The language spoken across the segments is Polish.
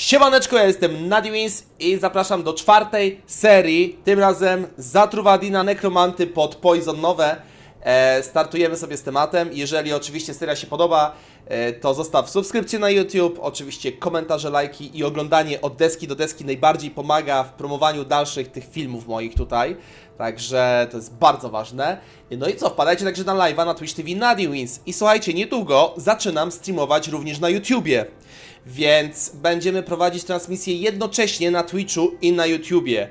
Siemaneczko, ja jestem Nadiwins i zapraszam do czwartej serii, tym razem Zatruwa Dina Nekromanty pod Poison nowe. Startujemy sobie z tematem. Jeżeli oczywiście seria się podoba, to zostaw subskrypcję na YouTube, oczywiście komentarze, lajki i oglądanie od deski do deski najbardziej pomaga w promowaniu dalszych tych filmów moich tutaj. Także to jest bardzo ważne. No i co, wpadajcie także na live'a na Twitch TV Nadiwins. I słuchajcie, niedługo zaczynam streamować również na YouTubie. Więc będziemy prowadzić transmisję jednocześnie na Twitchu i na YouTubie.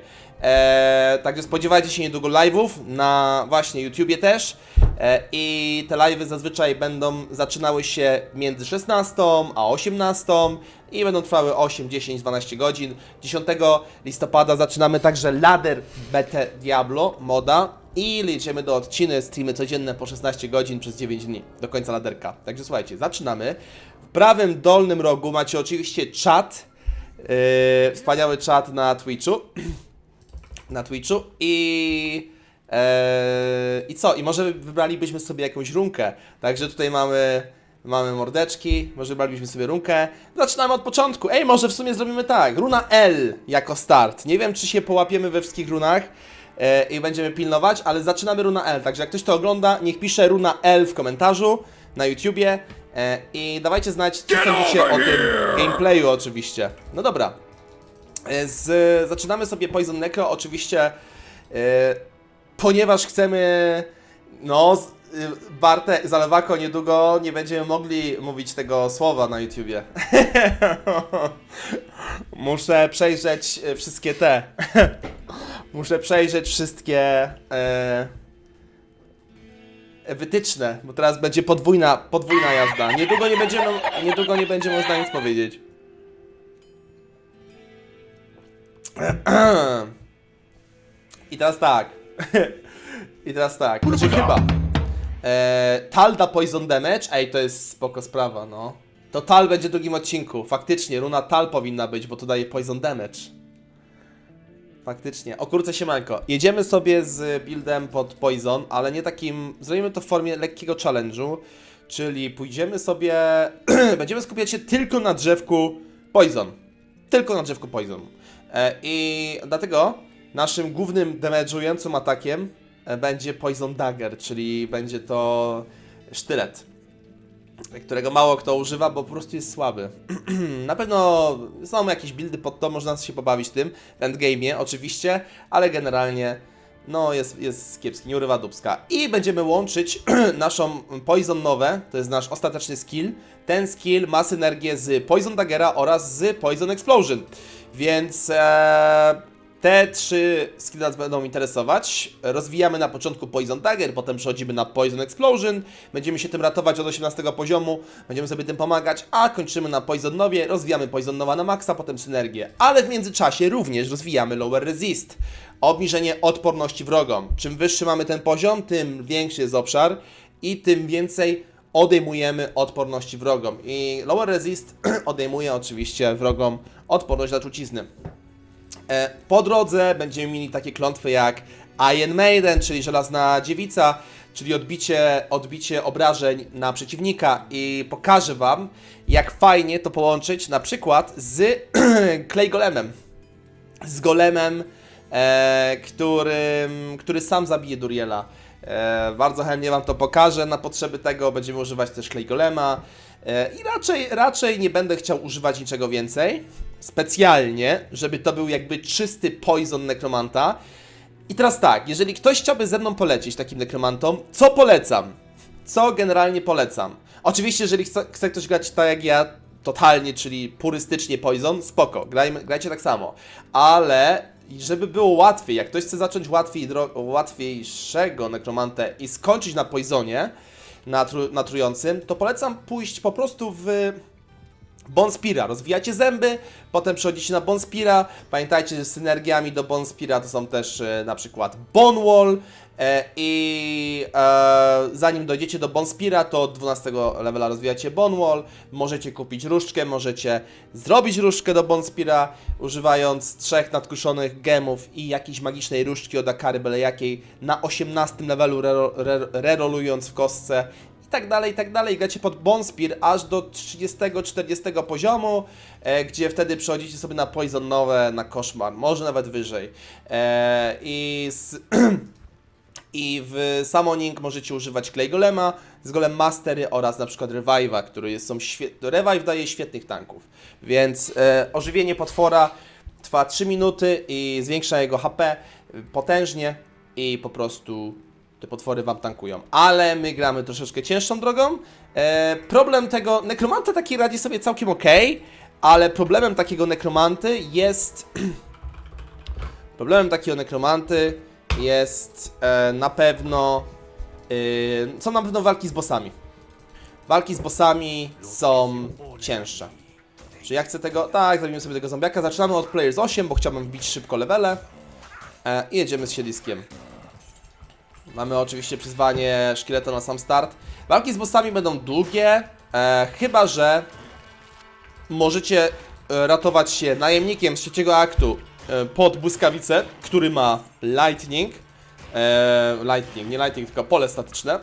Także spodziewajcie się niedługo live'ów na właśnie YouTubie też. I te live'y zazwyczaj będą zaczynały się między 16 a 18 i będą trwały 8, 10, 12 godzin. 10 listopada zaczynamy także ladder BT Diablo moda i liczymy do odciny, streamy codzienne po 16 godzin przez 9 dni do końca laderka. Także słuchajcie, zaczynamy. W prawym dolnym rogu macie oczywiście czat, wspaniały czat na Twitchu. I co? I może wybralibyśmy sobie jakąś runkę. Także tutaj mamy mordeczki, może wybralibyśmy sobie runkę. Zaczynamy od początku. Ej, może w sumie zrobimy tak. Runa L jako start. Nie wiem, czy się połapiemy we wszystkich runach i będziemy pilnować, ale zaczynamy runa L. Także jak ktoś to ogląda, niech pisze runa L w komentarzu na YouTubie i dawajcie znać, co sądzicie o tym gameplayu oczywiście. No dobra. Zaczynamy sobie Poison Necro, oczywiście, ponieważ chcemy, Bartek, Zalewako, niedługo nie będziemy mogli mówić tego słowa na YouTubie. Muszę przejrzeć wszystkie muszę przejrzeć wszystkie wytyczne, bo teraz będzie podwójna jazda. Niedługo nie będzie można nic powiedzieć. I teraz tak. Znaczy chyba Tal da Poison Damage. Ej, to jest spoko sprawa, no. To Tal będzie w drugim odcinku. Faktycznie, runa Tal powinna być, bo to daje Poison Damage. Faktycznie. O kurczę, siemanko. Jedziemy sobie z buildem pod Poison, ale nie takim... Zrobimy to w formie lekkiego challenge'u. Czyli pójdziemy sobie... Będziemy skupiać się tylko na drzewku Poison. Tylko na drzewku Poison. I dlatego naszym głównym damage'ującym atakiem będzie Poison Dagger, czyli będzie to sztylet, którego mało kto używa, bo po prostu jest słaby. Na pewno są jakieś buildy pod to, można się pobawić tym, w endgame'ie oczywiście, ale generalnie no jest kiepski, nie urywa dupska. I będziemy łączyć naszą Poison nowe, to jest nasz ostateczny skill. Ten skill ma synergię z Poison Daggera oraz z Poison Explosion. Więc te trzy skille nas będą interesować. Rozwijamy na początku Poison Dagger, potem przechodzimy na Poison Explosion. Będziemy się tym ratować od 18 poziomu, będziemy sobie tym pomagać, a kończymy na Poison Nowie. Rozwijamy Poison Nowa na maksa, potem synergię. Ale w międzyczasie również rozwijamy Lower Resist. Obniżenie odporności wrogom. Czym wyższy mamy ten poziom, tym większy jest obszar i tym więcej odejmujemy odporności wrogom. I Lower Resist odejmuje oczywiście wrogom odporność na trucizny. Po drodze będziemy mieli takie klątwy jak Iron Maiden, czyli żelazna dziewica, czyli odbicie obrażeń na przeciwnika i pokażę wam, jak fajnie to połączyć na przykład z Clay Golemem. Z golemem, który sam zabije Duriela. Bardzo chętnie wam to pokażę, na potrzeby tego będziemy używać też Clay Golema i raczej nie będę chciał używać niczego więcej, specjalnie, żeby to był jakby czysty Poison Nekromanta. I teraz tak, jeżeli ktoś chciałby ze mną polecieć takim nekromantą, co polecam? Co generalnie polecam? Oczywiście, jeżeli chce ktoś grać tak jak ja, totalnie, czyli purystycznie Poison, spoko, grajcie tak samo, ale żeby było łatwiej, jak ktoś chce zacząć łatwiejszego nekromantę i skończyć na Poisonie, na trującym, to polecam pójść po prostu w Bonespira. Rozwijacie zęby, potem przechodzicie na Bonespira. Pamiętajcie, że synergiami do Bonespira to są też na przykład Bone Wall zanim dojdziecie do Bonespira, to od 12 levela rozwijacie Bone Wall. Możecie kupić różdżkę, możecie zrobić różdżkę do Bonespira, używając 3 nadkuszonych gemów i jakiejś magicznej różdżki od Akary byle jakiej na 18 levelu rerolując w kostce. i tak dalej. Gracie pod Bonespire aż do 30-40 poziomu, gdzie wtedy przechodzicie sobie na poisonowe, na koszmar, może nawet wyżej. I w Summoning możecie używać Clay Golema, z Golem Mastery oraz na przykład Revive'a, który Revive daje świetnych tanków. Więc ożywienie potwora trwa 3 minuty i zwiększa jego HP potężnie i po prostu te potwory wam tankują. Ale my gramy troszeczkę cięższą drogą. Problem tego nekromanta taki radzi sobie całkiem ok, ale problemem takiego nekromanty jest... na pewno... są na pewno walki z bossami. Walki z bossami są cięższe. Czy ja chcę tego? Tak, zrobimy sobie tego zombiaka. Zaczynamy od Players 8, bo chciałbym wbić szybko levele. I jedziemy z siedliskiem. Mamy oczywiście przyzwanie szkieleta na sam start. Walki z bossami będą długie, chyba że możecie ratować się najemnikiem z trzeciego aktu pod błyskawicę, który ma lightning. Nie lightning, tylko pole statyczne.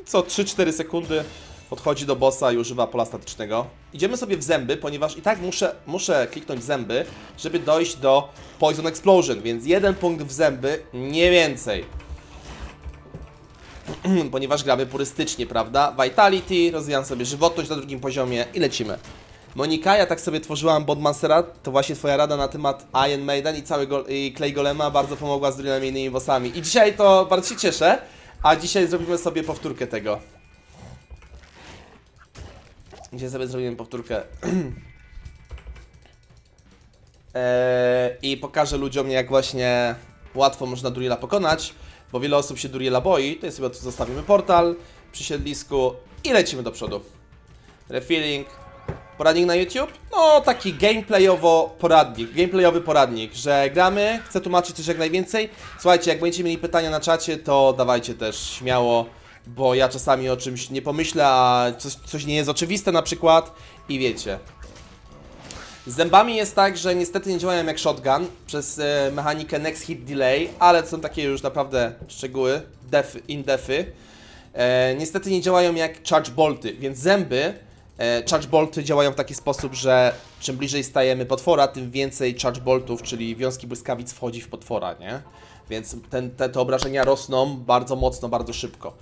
I co 3-4 sekundy podchodzi do bossa i używa pola statycznego. Idziemy sobie w zęby, ponieważ i tak muszę kliknąć zęby, żeby dojść do Poison Explosion, więc 1 punkt w zęby, nie więcej. Ponieważ gramy purystycznie, prawda? Vitality, rozwijam sobie żywotność na drugim poziomie i lecimy. Monika, ja tak sobie tworzyłam Bodmancera, to właśnie twoja rada na temat Iron Maiden i Clay Golema bardzo pomogła z różnymi innymi bossami. I dzisiaj to bardzo się cieszę, a dzisiaj zrobimy sobie powtórkę tego. Dzisiaj sobie zrobimy powtórkę. I pokażę ludziom, jak właśnie łatwo można Duriela pokonać, bo wiele osób się Duriela boi. Tutaj sobie tu zostawimy portal przy siedlisku i lecimy do przodu. Refilling. Poradnik na YouTube? No, taki gameplayowy poradnik, że gramy, chcę tłumaczyć też jak najwięcej. Słuchajcie, jak będziecie mieli pytania na czacie, to dawajcie też śmiało, bo ja czasami o czymś nie pomyślę, a coś nie jest oczywiste na przykład i wiecie. Z zębami jest tak, że niestety nie działają jak shotgun przez mechanikę next hit delay, ale to są takie już naprawdę szczegóły, defy. Niestety nie działają jak charge bolty, więc zęby charge bolty działają w taki sposób, że czym bliżej stajemy potwora, tym więcej charge boltów, czyli wiązki błyskawic wchodzi w potwora, nie? Więc te obrażenia rosną bardzo mocno, bardzo szybko.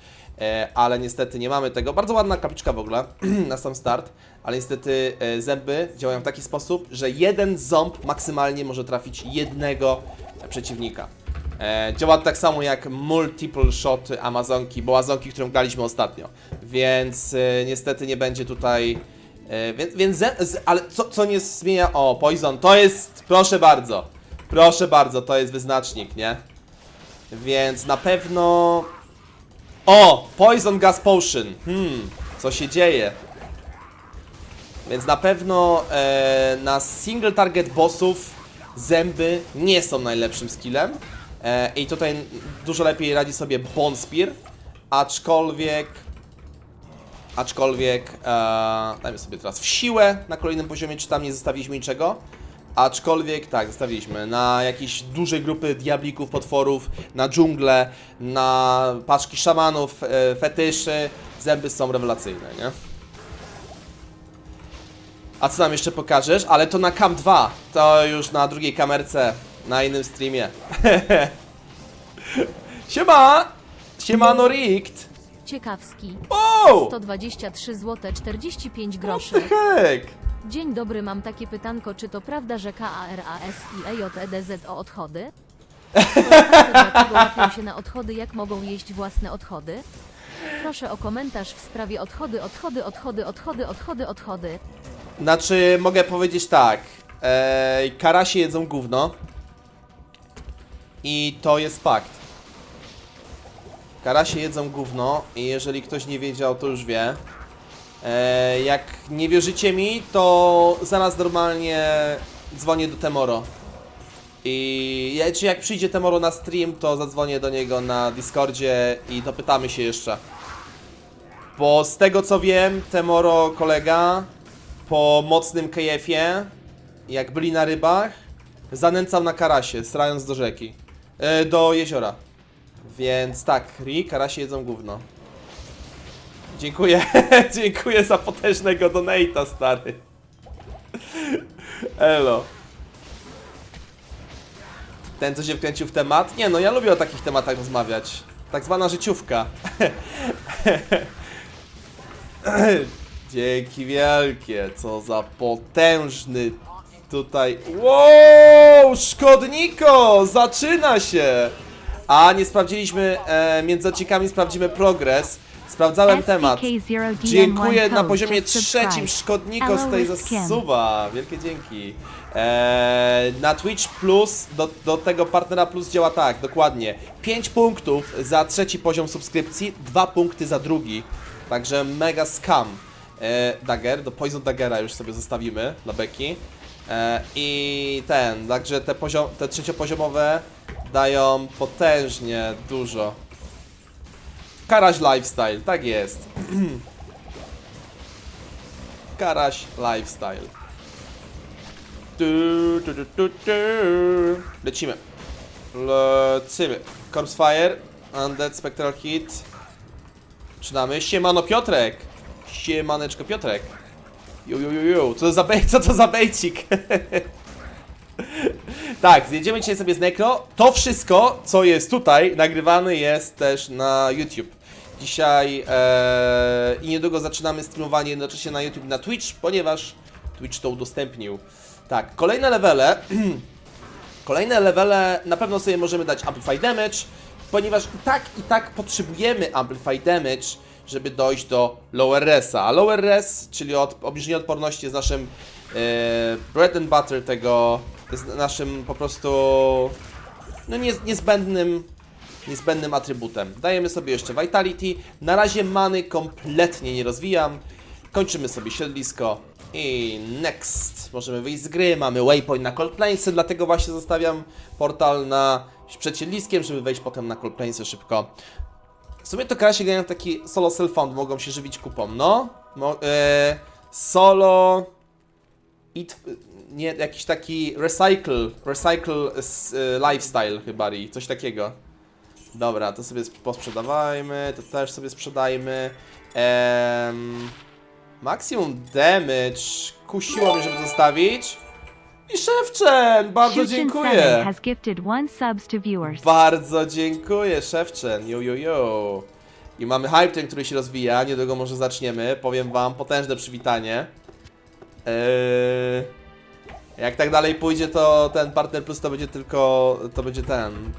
Ale niestety nie mamy tego. Bardzo ładna kapliczka w ogóle na sam start, ale niestety zęby działają w taki sposób, że jeden ząb maksymalnie może trafić jednego przeciwnika. Działa tak samo jak multiple shot Amazonki, bo Amazonki, którą graliśmy ostatnio. Więc niestety nie będzie tutaj... ale co nie zmienia... O, Poison, to jest... Proszę bardzo, to jest wyznacznik, nie? Więc na pewno... O! Poison Gas Potion. Co się dzieje? Więc na pewno na single target bossów zęby nie są najlepszym skillem. I tutaj dużo lepiej radzi sobie Bonespire. Aczkolwiek dajmy sobie teraz w siłę na kolejnym poziomie, czy tam nie zostawiliśmy niczego. Aczkolwiek tak, zostawiliśmy na jakieś duże grupy diablików, potworów, na dżunglę, na paczki szamanów, fetyszy. Zęby są rewelacyjne, nie? A co nam jeszcze pokażesz? Ale to na Cam 2, to już na drugiej kamerce, na innym streamie. Siemano Rikt! Ciekawski. O! 123 zł 45 What groszy. the heck? Dzień dobry, mam takie pytanko, czy to prawda, że KARAS i EJEDZ o odchody? Dlaczego łapią się na odchody, jak mogą jeść własne odchody? Proszę o komentarz w sprawie odchody. Znaczy, mogę powiedzieć tak. Karasie jedzą gówno. I to jest fakt. Karasie jedzą gówno i jeżeli ktoś nie wiedział, to już wie. Jak nie wierzycie mi, to zaraz normalnie dzwonię do Temoro. I jak przyjdzie Temoro na stream, to zadzwonię do niego na Discordzie i dopytamy się jeszcze. Bo z tego co wiem, Temoro kolega po mocnym KF-ie, jak byli na rybach, zanęcał na karasie, strając do rzeki. Do jeziora. Więc tak, karasie jedzą gówno. Dziękuję, dziękuję za potężnego donate'a, stary. Elo. Ten, co się wkręcił w temat? Nie, no ja lubię o takich tematach rozmawiać. Tak zwana życiówka. Dzięki wielkie, co za potężny tutaj... Wow, szkodniko! Zaczyna się! A, nie sprawdziliśmy, między odcinkami sprawdzimy progres. Sprawdzałem temat. Dziękuję na poziomie trzecim szkodniko z tej zasuwa. Wielkie dzięki. Na Twitch Plus, do tego partnera Plus działa tak, dokładnie. 5 punktów za trzeci poziom subskrypcji, 2 punkty za drugi. Także mega scam. Dagger, do Poison Daggera już sobie zostawimy dla beki. I także te trzeciopoziomowe dają potężnie dużo. Karaś Lifestyle, tak jest. Karaś Lifestyle. Lecimy. Lecimy. Corpse Fire, Undead Spectral Hit. Przynamy. Siemano Piotrek. Siemaneczko Piotrek. Co to za bejcik? Tak, zjedziemy dzisiaj sobie z Necro. To wszystko, co jest tutaj, nagrywane jest też na YouTube. Dzisiaj i niedługo zaczynamy streamowanie jednocześnie na YouTube i na Twitch, ponieważ Twitch to udostępnił. Tak, kolejne levele. Kolejne levele na pewno sobie możemy dać Amplify Damage, ponieważ i tak potrzebujemy Amplify Damage, żeby dojść do Lower Resa. A Lower Res, czyli obniżenie odporności, jest naszym bread and butter tego, jest naszym po prostu no niezbędnym atrybutem. Dajemy sobie jeszcze Vitality. Na razie many kompletnie nie rozwijam. Kończymy sobie siedlisko i next. Możemy wyjść z gry, mamy waypoint na Cold Plainsy, dlatego właśnie zostawiam portal przed siedliskiem, żeby wejść potem na Cold Plainsy szybko. W sumie to krasie grają taki solo self-found, mogą się żywić kupą, no. Solo... nie, jakiś taki recycle lifestyle chyba, coś takiego. Dobra, to sobie posprzedawajmy, to też sobie sprzedajmy. Maximum damage kusiło mnie, żeby zostawić. I Szewczen, bardzo dziękuję. Bardzo dziękuję, Szewczen, yo. I mamy Hype Train, który się rozwija, niedługo może zaczniemy. Powiem wam, potężne przywitanie. Jak tak dalej pójdzie, to ten Partner Plus to będzie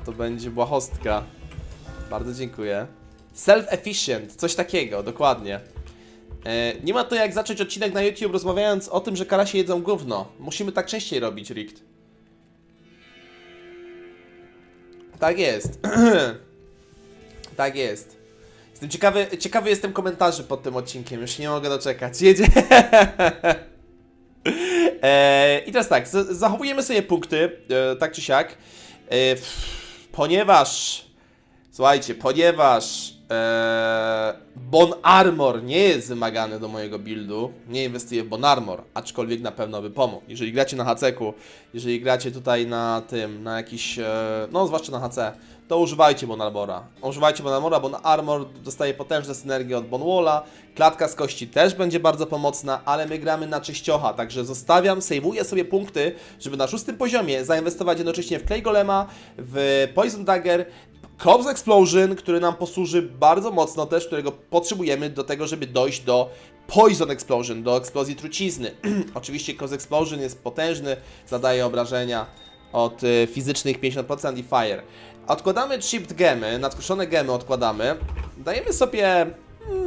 to będzie błahostka. Bardzo dziękuję. Self-efficient, coś takiego, dokładnie. Nie ma to jak zacząć odcinek na YouTube rozmawiając o tym, że karasie jedzą gówno. Musimy tak częściej robić, Rikt. Tak jest. Tak jest. Jestem ciekawy jestem komentarzy pod tym odcinkiem, już nie mogę doczekać. Jedzie. I teraz tak, zachowujemy sobie punkty, tak czy siak, ponieważ Bone Armor nie jest wymagany do mojego buildu, nie inwestuję w Bone Armor, aczkolwiek na pewno by pomógł. Jeżeli gracie na HC-ku, jeżeli gracie tutaj na jakiś, no zwłaszcza na HC, to używajcie Bone Armora. Bone Armor dostaje potężne synergie od Bone Walla, klatka z kości też będzie bardzo pomocna, ale my gramy na czyściocha, także sejwuję sobie punkty, żeby na 6. poziomie zainwestować jednocześnie w Clay Golema, w Poison Dagger, Corpse Explosion, który nam posłuży bardzo mocno też, którego potrzebujemy do tego, żeby dojść do Poison Explosion, do eksplozji trucizny. Oczywiście Corpse Explosion jest potężny, zadaje obrażenia od fizycznych 50% i Fire. Odkładamy Chipped Gemy, nadkruszone gemy odkładamy. Dajemy sobie,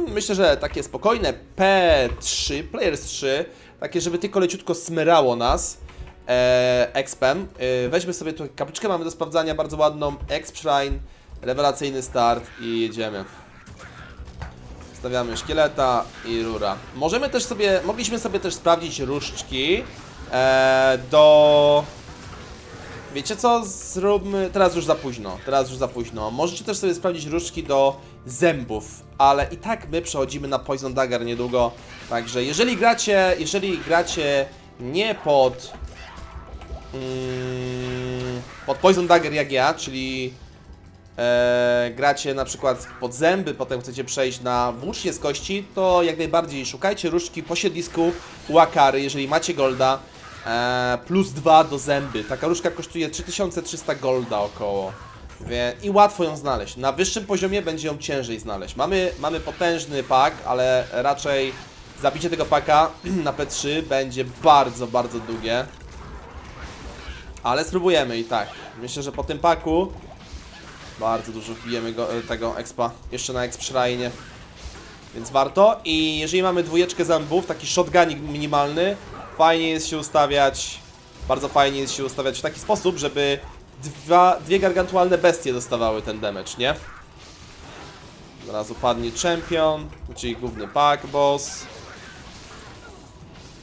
myślę, że takie spokojne P3, Players 3, takie, żeby tylko leciutko smyrało nas. Expem. Weźmy sobie tu kapliczkę, mamy do sprawdzania bardzo ładną, Exp Shrine, rewelacyjny start i jedziemy. Stawiamy szkieleta i rura. Mogliśmy sobie też sprawdzić różdżki Wiecie co? Zróbmy... Teraz już za późno. Możecie też sobie sprawdzić różdżki do zębów, ale i tak my przechodzimy na Poison Dagger niedługo. Także jeżeli gracie nie pod Poison Dagger jak ja, czyli gracie na przykład pod zęby, potem chcecie przejść na włócznie z kości, to jak najbardziej szukajcie różdżki po siedlisku u Akary, jeżeli macie golda, plus 2 do zęby. Taka różdżka kosztuje 3300 golda około. I łatwo ją znaleźć. Na wyższym poziomie będzie ją ciężej znaleźć. Mamy potężny pak, ale raczej zabicie tego paka na P3 będzie bardzo, bardzo długie. Ale spróbujemy i tak. Myślę, że po tym paku bardzo dużo wbijemy tego expa. Jeszcze na exp shrine. Więc warto. I jeżeli mamy dwójeczkę zębów, taki shotgunik minimalny, fajnie jest się ustawiać. Bardzo fajnie jest się ustawiać w taki sposób, żeby dwie gargantualne bestie dostawały ten damage, nie? Od razu padnie champion, czyli główny pack boss.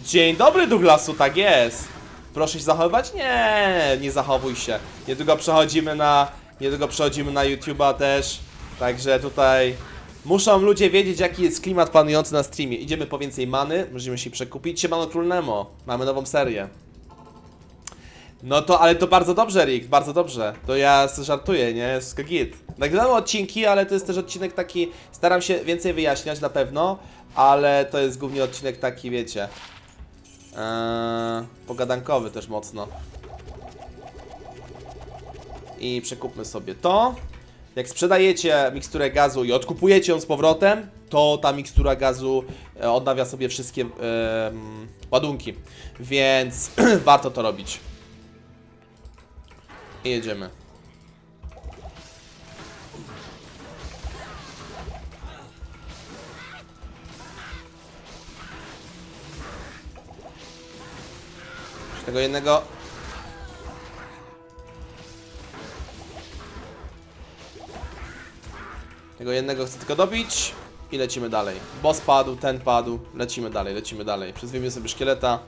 Dzień dobry, Douglasu, tak jest. Proszę się zachowywać? Nie, nie zachowuj się. Niedługo przechodzimy na YouTube'a też. Także tutaj muszą ludzie wiedzieć, jaki jest klimat panujący na streamie. Idziemy po więcej many, możemy się przekupić. Siemano Król Nemo, mamy nową serię. No to, ale to bardzo dobrze, Rick, bardzo dobrze. To ja żartuję, nie? Jest git. Nagrywamy odcinki, ale to jest też odcinek taki, staram się więcej wyjaśniać na pewno, ale to jest głównie odcinek taki, wiecie, pogadankowy też mocno. I przekupmy sobie to. Jak sprzedajecie miksturę gazu i odkupujecie ją z powrotem, to ta mikstura gazu odnawia sobie wszystkie ładunki, więc warto to robić. I jedziemy. Tego jednego. Tego jednego chcę tylko dobić. I lecimy dalej. Boss padł, ten padł. Lecimy dalej, lecimy dalej. Przyzwijmy sobie szkieleta.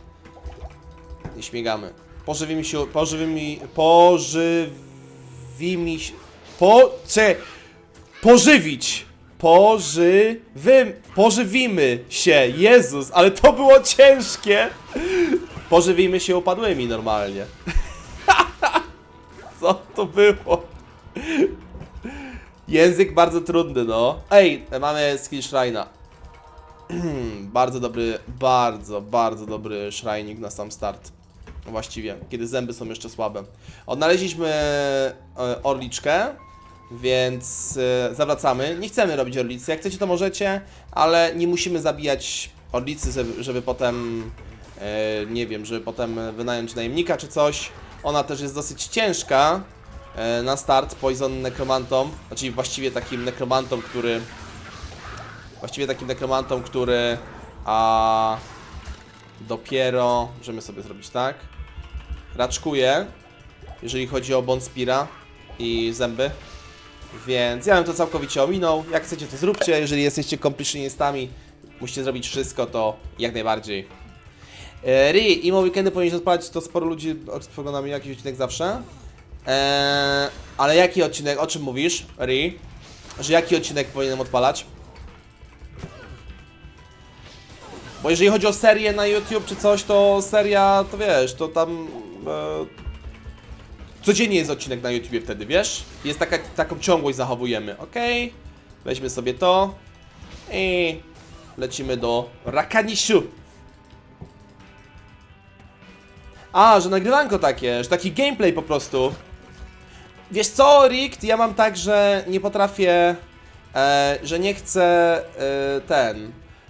I śmigamy. Pożywimy się. Jezus, ale to było ciężkie. Pożywimy się upadłymi normalnie. Co to było? Język bardzo trudny, no. Ej, mamy skill shrine'a. Bardzo dobry shrinik na sam start. Właściwie, kiedy zęby są jeszcze słabe. Odnaleźliśmy orliczkę, więc zawracamy. Nie chcemy robić orlicy. Jak chcecie, to możecie, ale nie musimy zabijać orlicy, żeby potem, nie wiem, żeby potem wynająć najemnika czy coś. Ona też jest dosyć ciężka na start, Poison Necromantom. Znaczy właściwie takim nekromantom, który dopiero możemy sobie zrobić tak. Raczkuje, jeżeli chodzi o Bonspira i zęby. Więc ja bym to całkowicie ominął. Jak chcecie, to zróbcie. Jeżeli jesteście completionistami, musicie zrobić wszystko, to jak najbardziej. Ri, imo weekendy powinieneś odpalać, to sporo ludzi spogląda mi jakiś odcinek zawsze. Ale jaki odcinek? O czym mówisz, Ri? Że jaki odcinek powinienem odpalać? Bo jeżeli chodzi o serię na YouTube czy coś, to seria, to wiesz, to tam codziennie jest odcinek na YouTubie wtedy, wiesz? Jest taką ciągłość zachowujemy, okej? Weźmy sobie to i lecimy do Rakanishu. A, że nagrywanko takie, że taki gameplay po prostu. Wiesz co, Rick? Ja mam tak, że nie potrafię, że nie chcę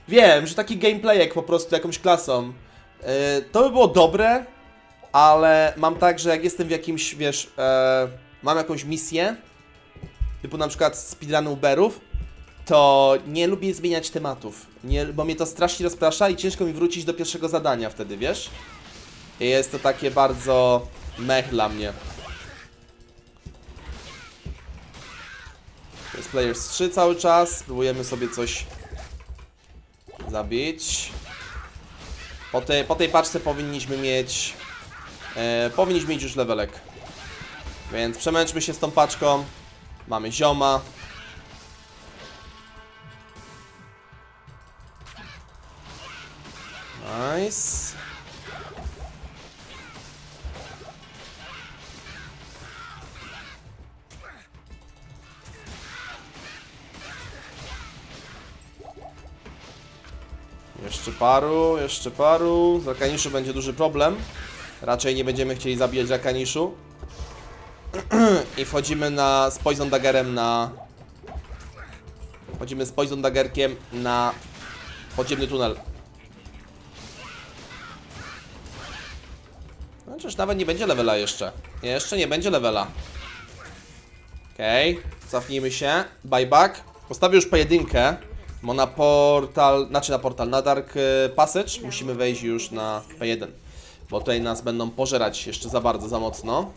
Wiem, że taki gameplayek po prostu jakąś klasą, to by było dobre, ale mam tak, że jak jestem w jakimś, wiesz, mam jakąś misję, typu na przykład speedrun Uberów, to nie lubię zmieniać tematów, bo mnie to strasznie rozprasza i ciężko mi wrócić do pierwszego zadania wtedy, wiesz? I jest to takie bardzo mech dla mnie. To jest Players 3 cały czas, spróbujemy sobie coś zabić. Po tej paczce powinniśmy mieć już levelek. Więc przemęczmy się z tą paczką. Mamy zioma. Nice. Jeszcze paru. Z Rakaniszu będzie duży problem. Raczej nie będziemy chcieli zabijać Rakaniszu. I wchodzimy z Poison Daggerem na... Wchodzimy z Poison Daggerkiem na podziemny tunel. No przecież nawet nie będzie levela jeszcze. Jeszcze nie będzie levela. Okej, cofnijmy się. Buyback. Postawię już pojedynkę, bo na na Dark Passage musimy wejść już na P1. Bo tutaj nas będą pożerać jeszcze za mocno.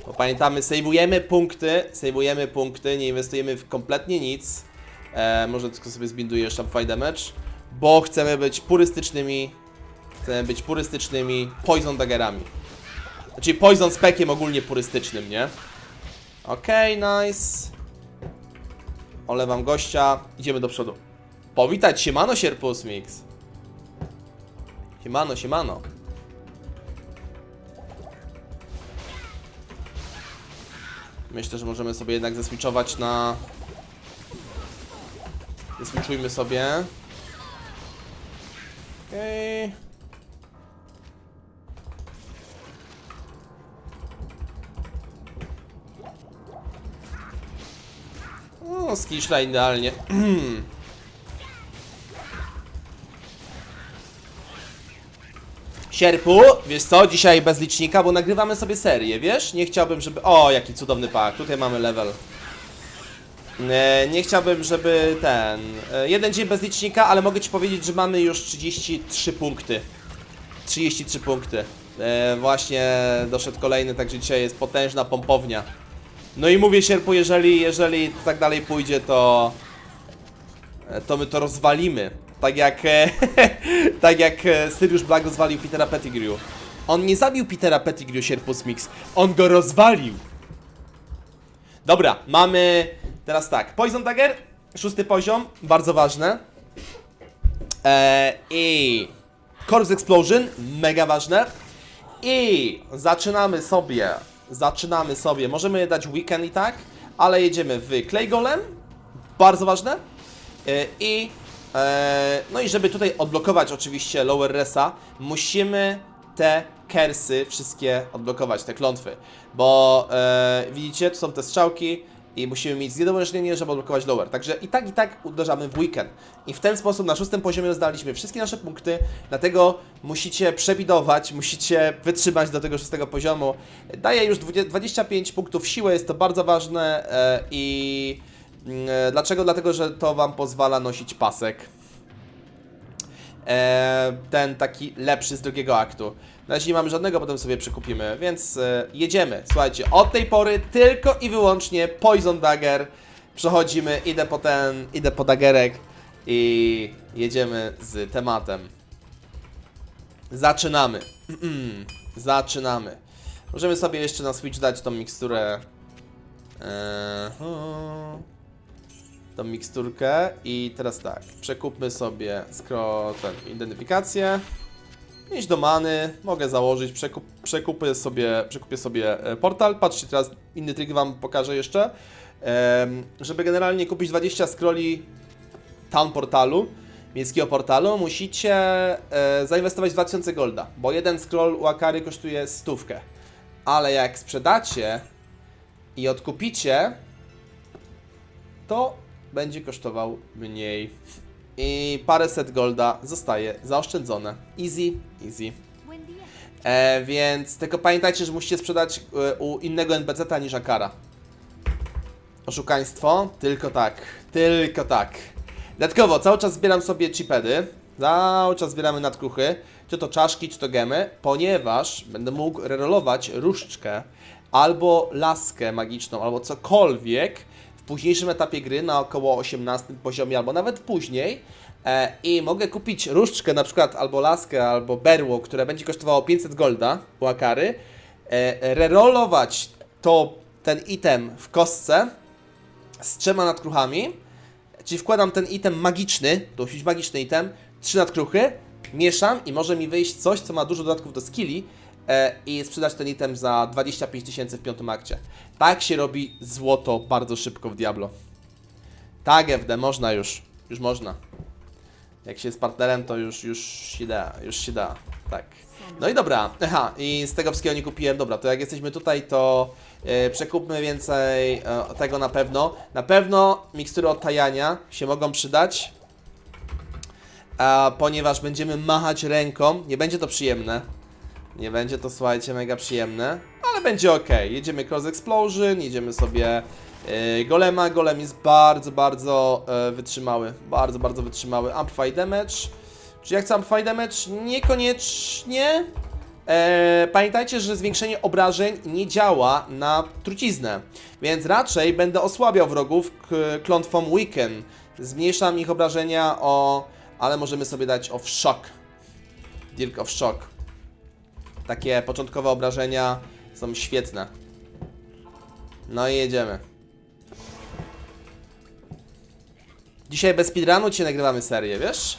Bo pamiętamy, sejwujemy punkty, nie inwestujemy w kompletnie nic. Może tylko sobie zbinduję jeszcze Fight Damage. Bo chcemy być purystycznymi Poison Daggerami. Czyli Poison Speckiem ogólnie purystycznym, nie? Okej, nice. Olewam gościa, idziemy do przodu. Powitać, siemano Sierpus Mix. Siemano. Myślę, że możemy sobie jednak zeswitchować na... Zeswitchujmy sobie. Okej. O, skillshla idealnie. Sierpu, wiesz co, dzisiaj bez licznika, bo nagrywamy sobie serię, wiesz? Nie chciałbym, żeby... O, jaki cudowny pak, tutaj mamy level. Nie chciałbym, żeby jeden dzień bez licznika, ale mogę ci powiedzieć, że mamy już 33 punkty. 33 punkty. Właśnie doszedł kolejny, także dzisiaj jest potężna pompownia. No i mówię Sierpu, jeżeli tak dalej pójdzie, to my to rozwalimy. Tak jak Sirius Black rozwalił Petera Pettigrew. On nie zabił Petera Pettigrew, Sierpus Mix. On go rozwalił. Dobra, mamy teraz tak. Poison Dagger, 6. poziom, bardzo ważne. I Corpse Explosion, mega ważne. I zaczynamy sobie, możemy dać Weekend i tak, ale jedziemy w Clay Golem, bardzo ważne. No i żeby tutaj odblokować oczywiście Lower Resa, musimy te kersy wszystkie odblokować, te klątwy. Bo widzicie, tu są te strzałki i musimy mieć zjednoczenie, żeby odblokować Lower. Także i tak uderzamy w Weekend. I w ten sposób na 6. poziomie rozdaliśmy wszystkie nasze punkty, dlatego musicie przebidować, musicie wytrzymać do tego 6. poziomu. Daje już 25 punktów siły, jest to bardzo ważne dlaczego? Dlatego, że to Wam pozwala nosić pasek. Ten taki lepszy z drugiego aktu. Na razie nie mamy żadnego, potem sobie przekupimy, więc jedziemy. Słuchajcie, od tej pory tylko i wyłącznie Poison Dagger. Przechodzimy, idę po dagerek i jedziemy z tematem. Zaczynamy. Zaczynamy. Możemy sobie jeszcze na Switch dać tą miksturę. Tą miksturkę i teraz tak, przekupmy sobie identyfikację, iść do many, mogę założyć, przekupię sobie portal. Patrzcie, teraz inny trik Wam pokażę jeszcze. Żeby generalnie kupić 20 scrolli Town portalu, miejskiego portalu, musicie zainwestować 2000 golda, bo jeden scroll u Akary kosztuje 100. Ale jak sprzedacie i odkupicie, to będzie kosztował mniej. I paręset golda zostaje zaoszczędzone. Easy. Więc tylko pamiętajcie, że musicie sprzedać u innego NPC-ta niż Akara. Oszukaństwo? Tylko tak. Dodatkowo cały czas zbieram sobie chipedy. Cały czas zbieramy nadkruchy. Czy to czaszki, czy to gemy. Ponieważ będę mógł rerolować różdżkę albo laskę magiczną, albo cokolwiek w późniejszym etapie gry na około 18 poziomie, albo nawet później. I mogę kupić różdżkę, na przykład albo laskę, albo berło, które będzie kosztowało 500 golda u Akary. Rerolować ten item w kostce z 3 nadkruchami. Czyli wkładam ten item magiczny, to musi być magiczny item, 3 nadkruchy, mieszam i może mi wyjść coś, co ma dużo dodatków do skilli i sprzedać ten item za 25 000 w 5. akcie. Tak się robi złoto bardzo szybko w Diablo. Tak, FD, można już można. Jak się jest partnerem, to już się da, tak. No i dobra, aha, i z tego wszystkiego nie kupiłem, dobra, to jak jesteśmy tutaj, to przekupmy więcej tego na pewno. Na pewno mikstury odtajania się mogą przydać, ponieważ będziemy machać ręką, nie będzie to przyjemne. Nie będzie to, słuchajcie, mega przyjemne, ale będzie ok. Jedziemy Cross Explosion, jedziemy sobie Golema. Golem jest bardzo wytrzymały. Bardzo wytrzymały. Amplify Damage. Czy ja chcę Amplify Damage? Niekoniecznie. Pamiętajcie, że zwiększenie obrażeń nie działa na truciznę, więc raczej będę osłabiał wrogów klątwą Weaken. Zmniejszam ich obrażenia o... ale możemy sobie dać of Shock. Dirk of Shock. Takie początkowe obrażenia są świetne. No i jedziemy. Dzisiaj bez speedrunu cię nagrywamy serię, wiesz?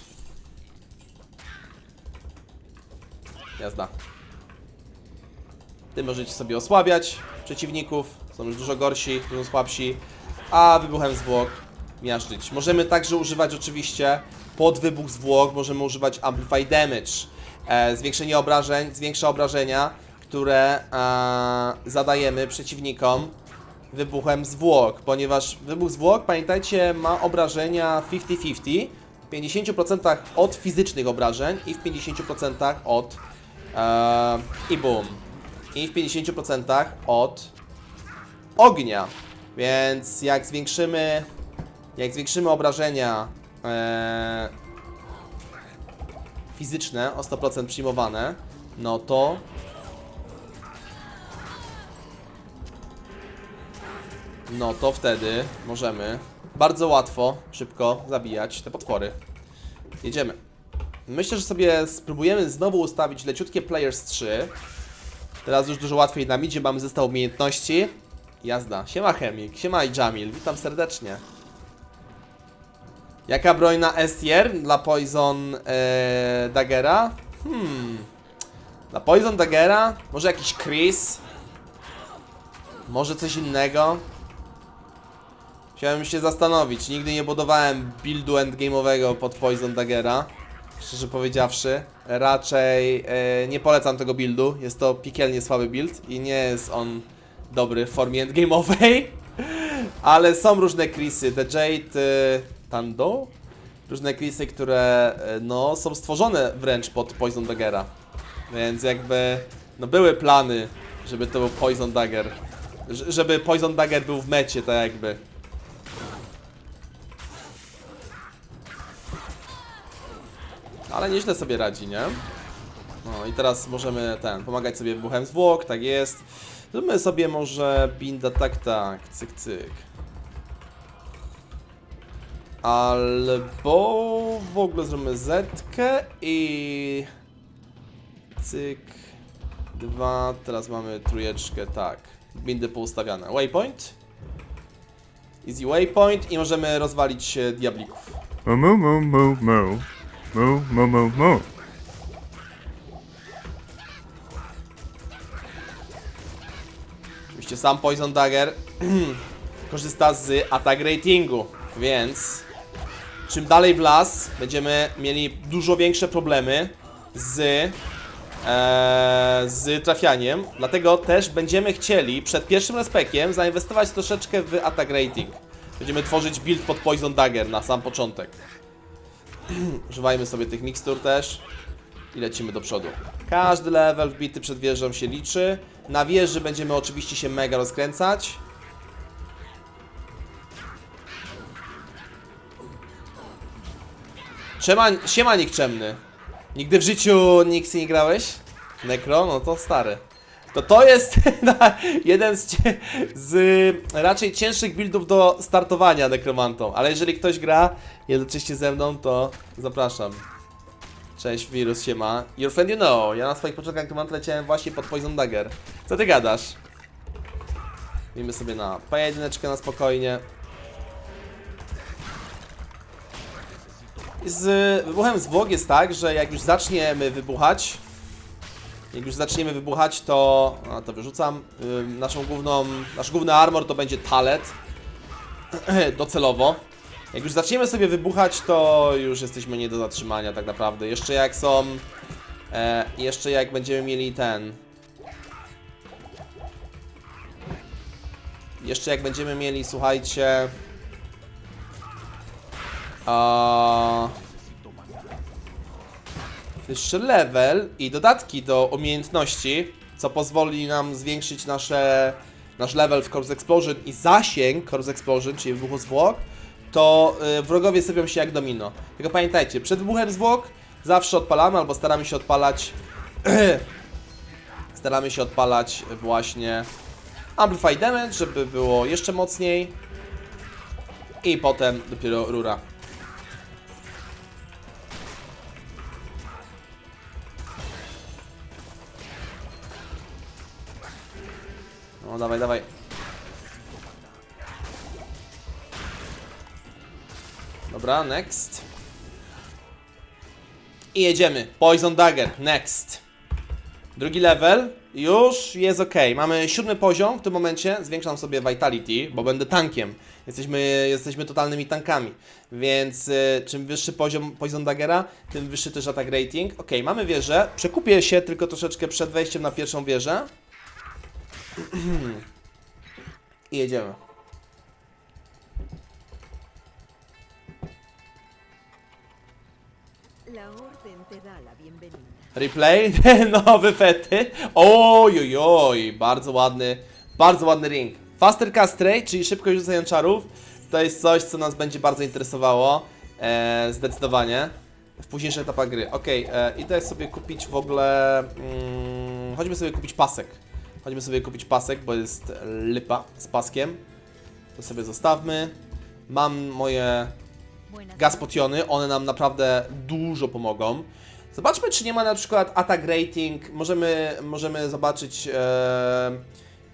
Jazda. Ty możecie sobie osłabiać przeciwników. Są już dużo gorsi, dużo słabsi. A wybuchem zwłok miażdżyć. Możemy także używać oczywiście pod wybuch zwłok. Możemy używać Amplify Damage. Zwiększenie obrażeń, zwiększa obrażenia, które zadajemy przeciwnikom wybuchem zwłok, ponieważ wybuch zwłok, pamiętajcie, ma obrażenia 50-50, w 50% od fizycznych obrażeń i w 50% od i boom, i w 50% od ognia, więc jak zwiększymy obrażenia fizyczne o 100% przyjmowane, no to wtedy możemy bardzo łatwo, szybko zabijać te potwory. Jedziemy. Myślę, że sobie spróbujemy znowu ustawić leciutkie Players 3. Teraz już dużo łatwiej nam idzie, mamy zestaw umiejętności. Jazda. Siema Chemik, siema i Jamil, witam serdecznie. Jaka broń na S-tier dla Poison Daggera? Dla Poison Daggera? Może jakiś Chris? Może coś innego? Chciałem się zastanowić. Nigdy nie budowałem buildu endgame'owego pod Poison Daggera. Szczerze powiedziawszy. Raczej nie polecam tego buildu. Jest to piekielnie słaby build i nie jest on dobry w formie endgame'owej. Ale są różne Chrisy. The Jade Tando? Różne Chrisy, które no, są stworzone wręcz pod Poison Daggera. Więc jakby no, były plany, żeby to był Poison Dagger. Żeby Poison Dagger był w mecie, tak jakby. Ale nieźle sobie radzi, nie? No i teraz możemy pomagać sobie wybuchem zwłok, tak jest. Zróbmy sobie może binda tak, cyk, cyk. Albo w ogóle zrobimy zetkę i cyk 2, teraz mamy trójeczkę, tak. Bindy poustawiane. Waypoint. Easy waypoint i możemy rozwalić diablików. Oczywiście sam Poison Dagger korzysta z attack ratingu, więc czym dalej w las będziemy mieli dużo większe problemy z trafianiem, dlatego też będziemy chcieli przed pierwszym respekiem zainwestować troszeczkę w attack rating. Będziemy tworzyć build pod Poison Dagger na sam początek. Używajmy sobie tych mikstur też i lecimy do przodu. Każdy level wbity przed wieżą się liczy. Na wieży będziemy oczywiście się mega rozkręcać. Siema nikczemny. Nigdy w życiu Nixie nie grałeś? Necro? No to stary. To jest jeden z raczej cięższych buildów do startowania nekromantą. Ale jeżeli ktoś gra jednocześnie ze mną, to zapraszam. Cześć, wirus, siema. Your friend you know. Ja na swoich początkach nekromanta leciałem właśnie pod Poison Dagger. Co ty gadasz? Miejmy sobie na pojedyneczkę na spokojnie. Z wybuchem zwłok jest tak, że jak już zaczniemy wybuchać, to... to wyrzucam. Nasz główny armor to będzie talet. Docelowo. Jak już zaczniemy sobie wybuchać, to już jesteśmy nie do zatrzymania tak naprawdę. Jeszcze jak są... jeszcze jak będziemy mieli ten... Jeszcze jak będziemy mieli, słuchajcie... Wyższy level i dodatki do umiejętności, co pozwoli nam zwiększyć nasz level w Corpse Explosion i zasięg Corpse Explosion, czyli wybuchu zwłok, to wrogowie sypią się jak domino. Tylko pamiętajcie, przed wybuchem zwłok zawsze odpalamy albo staramy się odpalać właśnie Amplify Damage, żeby było jeszcze mocniej i potem dopiero rura. No dawaj, dawaj. Dobra, next. I jedziemy. Poison Dagger, next. Drugi level. Już jest ok. Mamy 7 poziom w tym momencie. Zwiększam sobie Vitality, bo będę tankiem. Jesteśmy totalnymi tankami. Więc czym wyższy poziom Poison Daggera, tym wyższy też attack rating. Ok, mamy wieżę. Przekupię się tylko troszeczkę przed wejściem na pierwszą wieżę. I jedziemy. La orden te da la bienvenida. Replay, nowe fety. Oj, bardzo ładny ring. Faster Cast Rate, czyli szybkość rzucania czarów. To jest coś, co nas będzie bardzo interesowało. Zdecydowanie. W późniejszych etapach gry. Ok, idę sobie kupić w ogóle... chodźmy sobie kupić pasek. Chodźmy sobie kupić pasek, bo jest lipa z paskiem. To sobie zostawmy. Mam moje gas potiony, one nam naprawdę dużo pomogą. Zobaczmy, czy nie ma na przykład attack rating. Możemy zobaczyć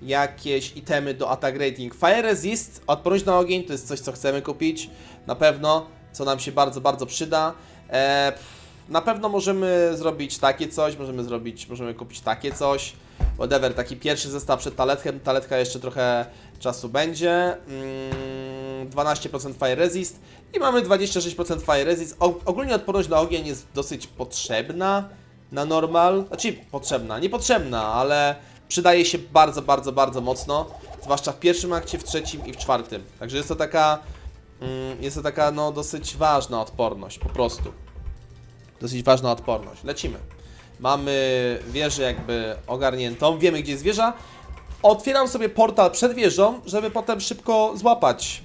jakieś itemy do attack rating. Fire resist, odporność na ogień, to jest coś, co chcemy kupić. Na pewno, co nam się bardzo, bardzo przyda. Na pewno możemy zrobić takie coś, możemy kupić takie coś. Whatever, taki pierwszy zestaw przed taletkiem. Taletka jeszcze trochę czasu będzie. 12% Fire Resist i mamy 26% Fire Resist. Ogólnie odporność na ogień jest dosyć potrzebna na normal. Znaczy potrzebna, niepotrzebna, ale przydaje się bardzo, bardzo, bardzo mocno. Zwłaszcza w pierwszym akcie, w trzecim i w czwartym. Także jest to taka no dosyć ważna odporność, po prostu. Dosyć ważna odporność. Lecimy. Mamy wieżę jakby ogarniętą, wiemy gdzie jest wieża. Otwieram sobie portal przed wieżą, żeby potem szybko złapać.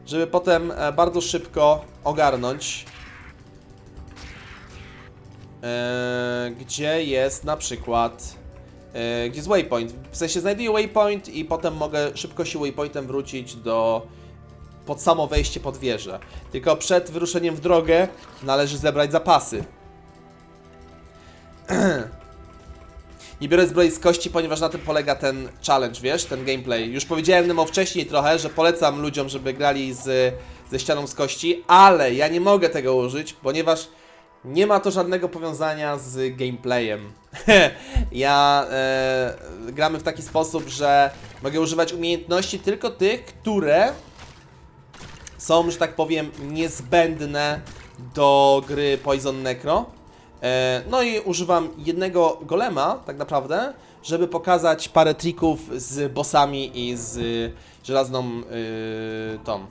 Żeby potem bardzo szybko ogarnąć. Gdzie jest na przykład... gdzie jest waypoint. W sensie znajduję waypoint i potem mogę szybko się waypointem wrócić pod samo wejście pod wieżę. Tylko przed wyruszeniem w drogę należy zebrać zapasy. Nie biorę zbroi z kości, ponieważ na tym polega ten challenge, wiesz, ten gameplay. Już powiedziałem Nemo wcześniej trochę, że polecam ludziom, żeby grali ze ścianą z kości, ale ja nie mogę tego użyć, ponieważ nie ma to żadnego powiązania z gameplayem. Gramy w taki sposób, że mogę używać umiejętności tylko tych, które są, że tak powiem, niezbędne do gry Poison Necro. No i używam jednego golema, tak naprawdę, żeby pokazać parę trików z bossami i z żelazną tą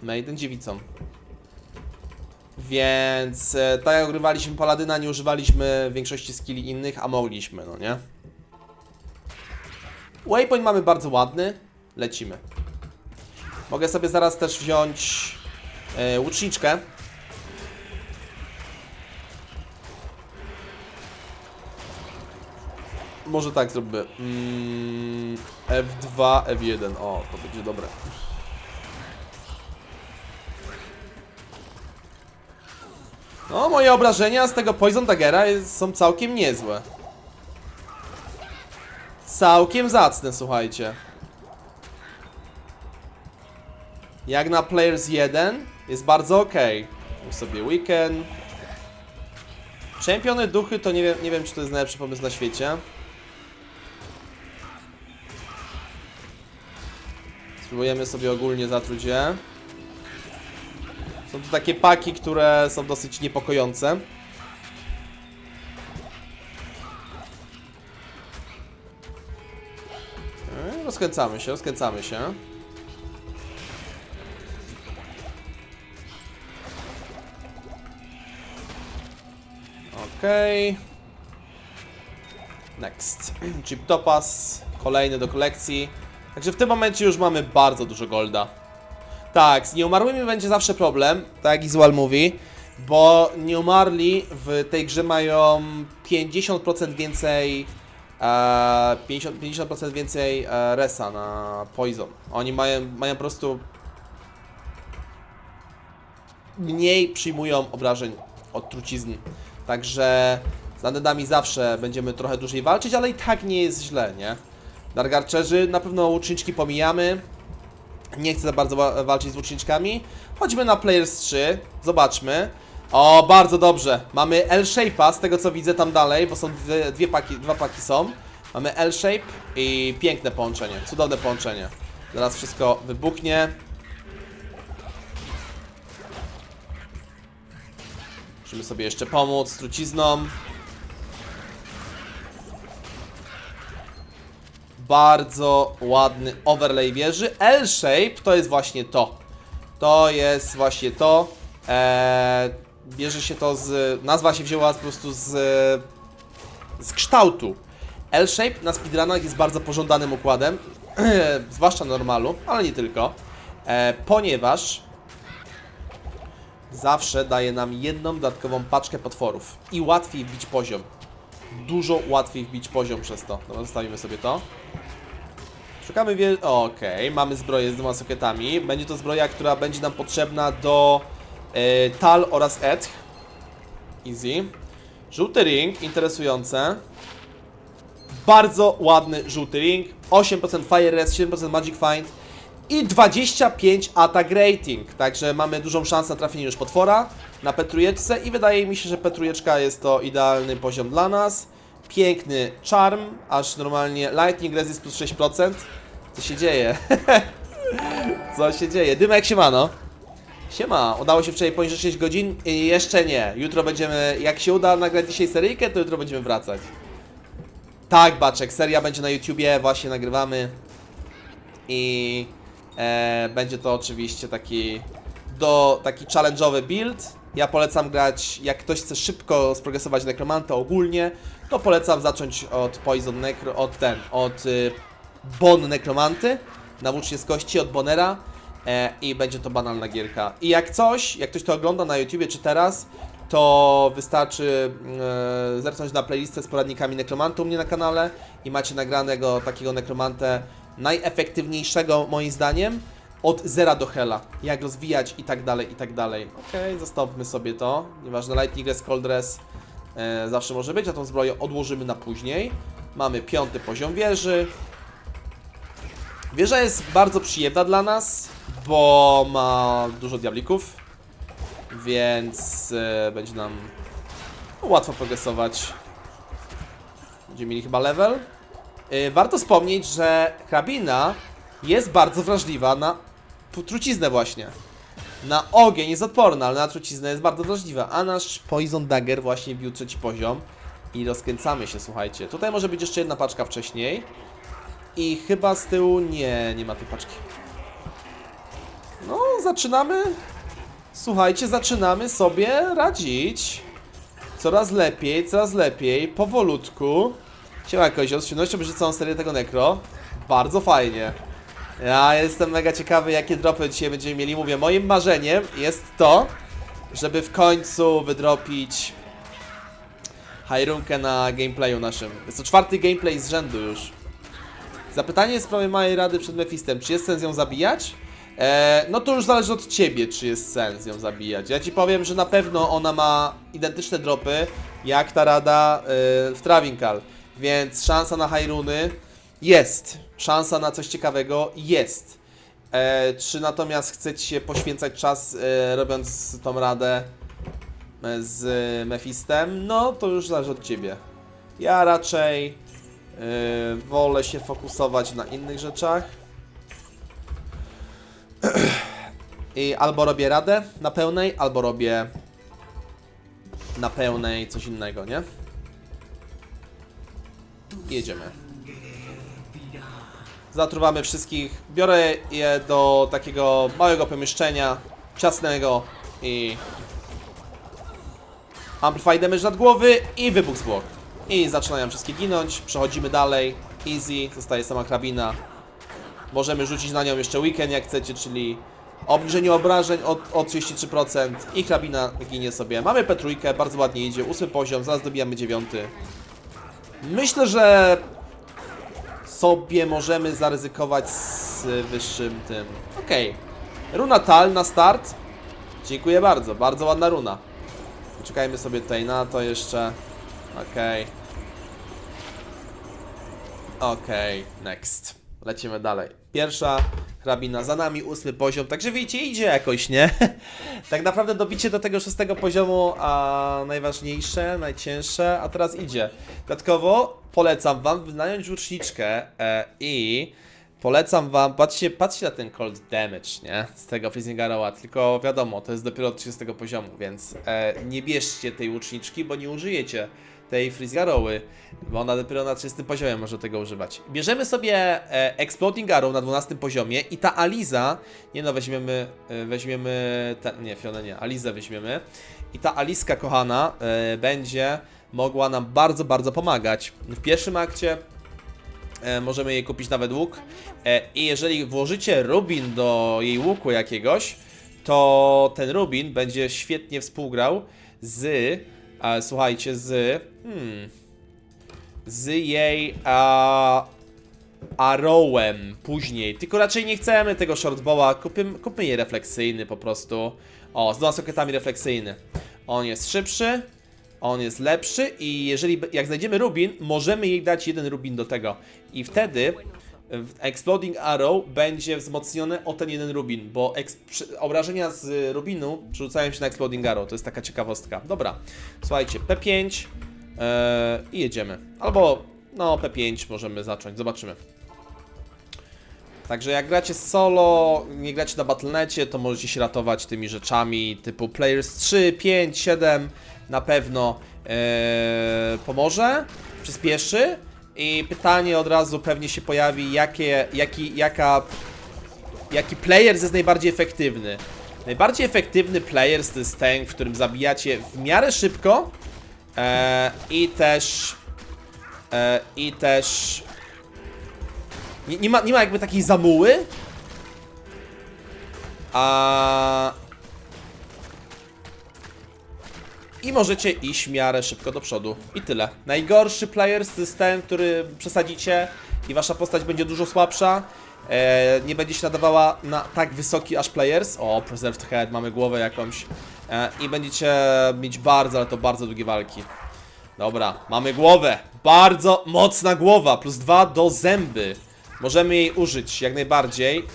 Maiden dziewicą. Więc tak jak ugrywaliśmy Paladyna, nie używaliśmy większości skilli innych, a mogliśmy, no nie? Waypoint mamy bardzo ładny, lecimy. Mogę sobie zaraz też wziąć łuczniczkę. Może tak zrobię. F2, F1. O, to będzie dobre. No, moje obrażenia z tego Poison Daggera są całkiem niezłe. Całkiem zacne, słuchajcie. Jak na Players 1 jest bardzo ok. Sobie Weekend. Czempiony duchy to nie wiem czy to jest najlepszy pomysł na świecie. Spróbujemy sobie ogólnie zatruć je. to takie paki, które są dosyć niepokojące. Rozkręcamy się, rozkręcamy się. Okej. Next. Chip Topaz, kolejny do kolekcji. Także w tym momencie już mamy bardzo dużo golda. Tak, z nieumarłymi będzie zawsze problem, tak jak Izual mówi, bo nieumarli w tej grze mają 50% więcej 50% więcej resa na Poison. Oni mają po prostu mniej przyjmują obrażeń od trucizny. Także z undeadami zawsze będziemy trochę dłużej walczyć, ale i tak nie jest źle, nie? Dark Archerzy, na pewno łuczniczki pomijamy. Nie chcę za bardzo walczyć z łuczniczkami. Chodźmy na Players 3, zobaczmy. O, bardzo dobrze. Mamy L-Shape'a, z tego co widzę tam dalej, bo są dwa paki są. Mamy L-Shape i piękne połączenie, cudowne połączenie. Zaraz wszystko wybuchnie. Musimy sobie jeszcze pomóc z trucizną. Bardzo ładny overlay wieży. L-Shape to jest właśnie to. To jest właśnie to. Bierze się to z... Nazwa się wzięła po prostu z kształtu. L-Shape na speedrunach jest bardzo pożądanym układem. Zwłaszcza normalu, ale nie tylko. Ponieważ zawsze daje nam jedną dodatkową paczkę potworów. I łatwiej wbić poziom. Dużo łatwiej wbić poziom przez to. Dobra, zostawimy sobie to. Szukamy Okej, mamy zbroję z 2 sokietami. Będzie to zbroja, która będzie nam potrzebna do Tal oraz Eth. Easy. Żółty ring, interesujące. Bardzo ładny żółty ring. 8% Fire Res, 7% Magic Find i 25 Attack Rating. Także mamy dużą szansę na trafienie już potwora na Petrujeczce i wydaje mi się, że Petrujeczka jest to idealny poziom dla nas. Piękny Charm, aż normalnie Lightning Resist plus 6%. Co się dzieje? Co się dzieje? Dymek, siemano. Siema, udało się wczoraj poniżej 6 godzin? Jeszcze nie. Jutro będziemy, jak się uda nagrać dzisiaj seryjkę, to jutro będziemy wracać. Tak, Baczek, seria będzie na YouTubie, właśnie nagrywamy. I będzie to oczywiście taki challenge'owy build. Ja polecam grać, jak ktoś chce szybko sprogresować nekromantę ogólnie, to polecam zacząć od Poison Necro, od Bon Nekromanty, na włócznie z kości, od Bonera. I będzie to banalna gierka. I jak ktoś to ogląda na YouTubie czy teraz, to wystarczy zerknąć na playlistę z poradnikami nekromantu u mnie na kanale i macie nagranego takiego nekromantę najefektywniejszego moim zdaniem od zera do hela. Jak rozwijać i tak dalej, i tak dalej. Okej, zostawmy sobie to. Nieważne, Lightning Res, Cold Res zawsze może być, a tą zbroję odłożymy na później. Mamy 5. poziom wieży. Wieża jest bardzo przyjemna dla nas, bo ma dużo diablików, więc będzie nam łatwo progresować. Będziemy mieli chyba level. Warto wspomnieć, że hrabina jest bardzo wrażliwa na truciznę właśnie. Na ogień jest odporna, ale na truciznę jest bardzo wrażliwa, a nasz Poison Dagger właśnie wbił 3. poziom. I rozkręcamy się, słuchajcie. Tutaj może być jeszcze jedna paczka wcześniej. I chyba z tyłu nie ma tej paczki. No, zaczynamy. Słuchajcie, zaczynamy sobie radzić. Coraz lepiej, powolutku. Siema Kozio, z przyjemnością obejrzę całą serię tego Necro. Bardzo fajnie. Ja jestem mega ciekawy, jakie dropy dzisiaj będziemy mieli. Mówię, moim marzeniem jest to, żeby w końcu wydropić Hyrunkę na gameplayu naszym. Jest to 4. gameplay z rzędu już. Zapytanie w sprawie mojej rady przed Mephistem. Czy jest sens ją zabijać? No to już zależy od ciebie, czy jest sens ją zabijać. Ja ci powiem, że na pewno ona ma identyczne dropy jak ta rada w Travinkal. Więc szansa na Hyruny jest. Szansa na coś ciekawego jest. Czy natomiast chcecie poświęcać czas robiąc tą radę z Mephistem? No to już zależy od ciebie. Ja raczej wolę się fokusować na innych rzeczach. I albo robię radę na pełnej, albo robię na pełnej coś innego, nie? I jedziemy. Zatruwamy wszystkich. Biorę je do takiego małego pomieszczenia, ciasnego i amplify damage nad głowy i wybuch zwłok. I zaczynają wszystkie ginąć, przechodzimy dalej, easy, zostaje sama hrabina. Możemy rzucić na nią jeszcze weekend jak chcecie, czyli obniżenie obrażeń o 33% i hrabina ginie sobie. Mamy P3, bardzo ładnie idzie, 8 poziom, zaraz dobijamy 9. Myślę, że sobie możemy zaryzykować z wyższym tym. Okej. Runa Tal na start. Dziękuję bardzo, bardzo ładna runa. Czekajmy sobie tutaj na to jeszcze. Okej. Okej, next. Lecimy dalej. Pierwsza hrabina za nami, 8 poziom, także wiecie, idzie jakoś, nie? Tak naprawdę dobicie do tego 6 poziomu, a najważniejsze, najcięższe, a teraz idzie. Dodatkowo polecam wam wynająć łuczniczkę i polecam wam, patrzcie na ten cold damage, nie? Z tego Freezing Arrowa, tylko wiadomo, to jest dopiero od 30 poziomu, więc nie bierzcie tej łuczniczki, bo nie użyjecie tej Freezing Arrowy, bo ona dopiero na 30 poziomie może tego używać. Bierzemy sobie Exploding Arrow na 12 poziomie i ta Aliza, nie no, weźmiemy, nie, Fionę nie, Alizę weźmiemy i ta Aliska kochana będzie mogła nam bardzo, bardzo pomagać. W pierwszym akcie możemy jej kupić nawet łuk i jeżeli włożycie rubin do jej łuku jakiegoś, to ten rubin będzie świetnie współgrał z, słuchajcie, z jej arrowem później. Tylko raczej nie chcemy tego shortbowa, kupmy jej refleksyjny po prostu. O, z 2 sokietami refleksyjny. On jest szybszy, on jest lepszy i jeżeli, jak znajdziemy rubin, możemy jej dać jeden rubin do tego. I wtedy Exploding Arrow będzie wzmocnione o ten jeden rubin, bo obrażenia z rubinu przerzucają się na Exploding Arrow. To jest taka ciekawostka. Dobra, słuchajcie, P5 i jedziemy. Albo, no, P5 możemy zacząć, zobaczymy. Także jak gracie solo, nie gracie na Battle.necie, to możecie się ratować tymi rzeczami typu Players 3, 5, 7. Na pewno pomoże, przyspieszy. I pytanie od razu pewnie się pojawi, jaki players jest najbardziej efektywny. Najbardziej efektywny players to jest ten, w którym zabijacie w miarę szybko i też nie ma jakby takiej zamuły, i możecie iść w miarę szybko do przodu. I tyle. Najgorszy players to jest ten, który przesadzicie i wasza postać będzie dużo słabsza. Nie będzie się nadawała na tak wysoki aż players. O, Preserved Head, mamy głowę jakąś. I będziecie mieć bardzo, ale to bardzo długie walki. Dobra, mamy głowę. Bardzo mocna głowa. +2 do zęby. Możemy jej użyć jak najbardziej.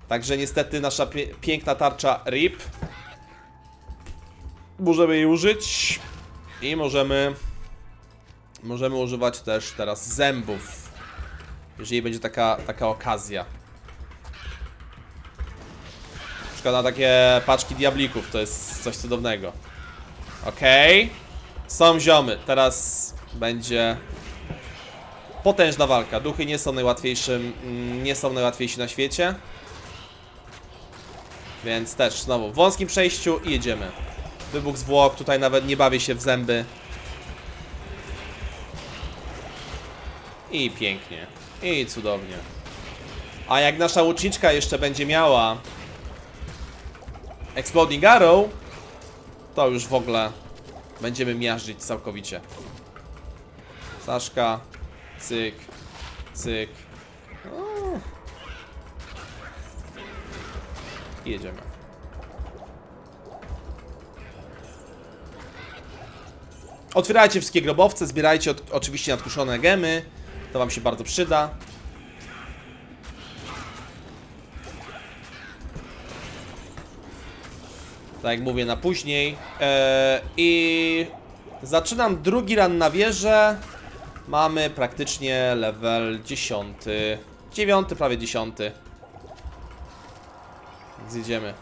Także niestety nasza piękna tarcza RIP. Możemy jej użyć i możemy używać też teraz zębów, jeżeli będzie taka okazja. Na przykład na takie paczki diablików, to jest coś cudownego. Okej. Są ziomy, teraz będzie potężna walka. Duchy nie są najłatwiejsi na świecie. Więc też znowu w wąskim przejściu i jedziemy. Wybuch zwłok, tutaj nawet nie bawię się w zęby. I pięknie. I cudownie. A jak nasza łuczniczka jeszcze będzie miała Exploding Arrow, to już w ogóle będziemy miażdżyć całkowicie. Saszka. Cyk. Cyk. I jedziemy. Otwierajcie wszystkie grobowce, zbierajcie oczywiście nadkuszone gemy. To wam się bardzo przyda. Tak jak mówię, na później. I zaczynam drugi run na wieżę. Mamy praktycznie level 10. 9, prawie 10. Zjedziemy.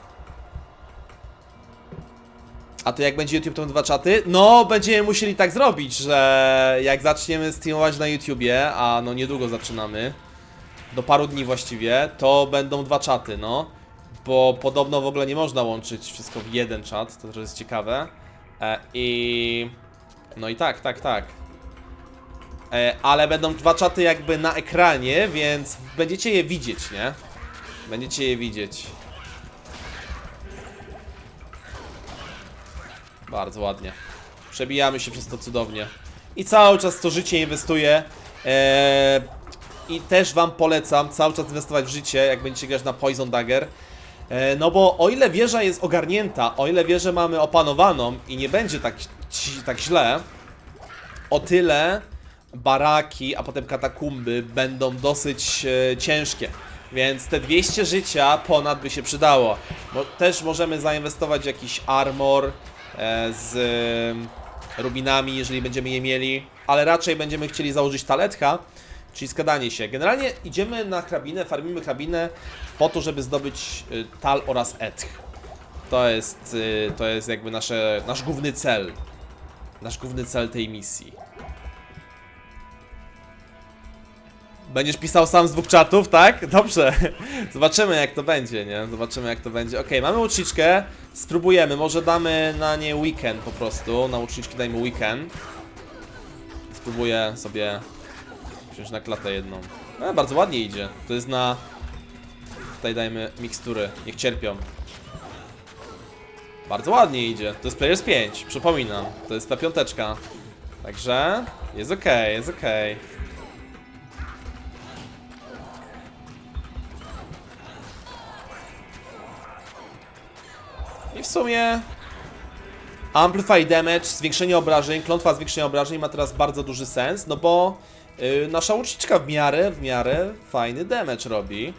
A to jak będzie YouTube, to będą 2 czaty? No, będziemy musieli tak zrobić, że jak zaczniemy streamować na YouTubie, a no niedługo zaczynamy, do paru dni właściwie, to będą 2 czaty, no. Bo podobno w ogóle nie można łączyć wszystko w jeden czat, to też jest ciekawe. No i tak. Ale będą 2 czaty jakby na ekranie, więc będziecie je widzieć, nie? Będziecie je widzieć. Bardzo ładnie. Przebijamy się przez to cudownie. I cały czas to życie inwestuję. I też wam polecam cały czas inwestować w życie, jak będziecie grać na Poison Dagger. No bo o ile wieża jest ogarnięta, o ile wieżę mamy opanowaną i nie będzie tak źle, o tyle baraki, a potem katakumby będą dosyć ciężkie. Więc te 200 życia ponad by się przydało. Bo też możemy zainwestować w jakiś armor z rubinami, jeżeli będziemy je mieli, ale raczej będziemy chcieli założyć taletcha, czyli składanie się. Generalnie idziemy na hrabinę, farmimy hrabinę po to, żeby zdobyć tal oraz etch. To jest jakby nasz główny cel. Nasz główny cel tej misji. Będziesz pisał sam z 2 czatów, tak? Dobrze. Zobaczymy jak to będzie, nie? Zobaczymy jak to będzie. Okej, mamy łuczniczkę. Spróbujemy. Może damy na nie weekend po prostu. Na łuczniczki dajmy weekend. Spróbuję sobie wziąć na klatę jedną. Bardzo ładnie idzie. To jest na... Tutaj dajmy mikstury. Niech cierpią. Bardzo ładnie idzie. To jest Players 5. Przypominam. To jest P5. Także jest okej, jest okej. I w sumie Amplify Damage, zwiększenie obrażeń, klątwa zwiększenia obrażeń ma teraz bardzo duży sens, no bo nasza łuczniczka w miarę fajny damage robi.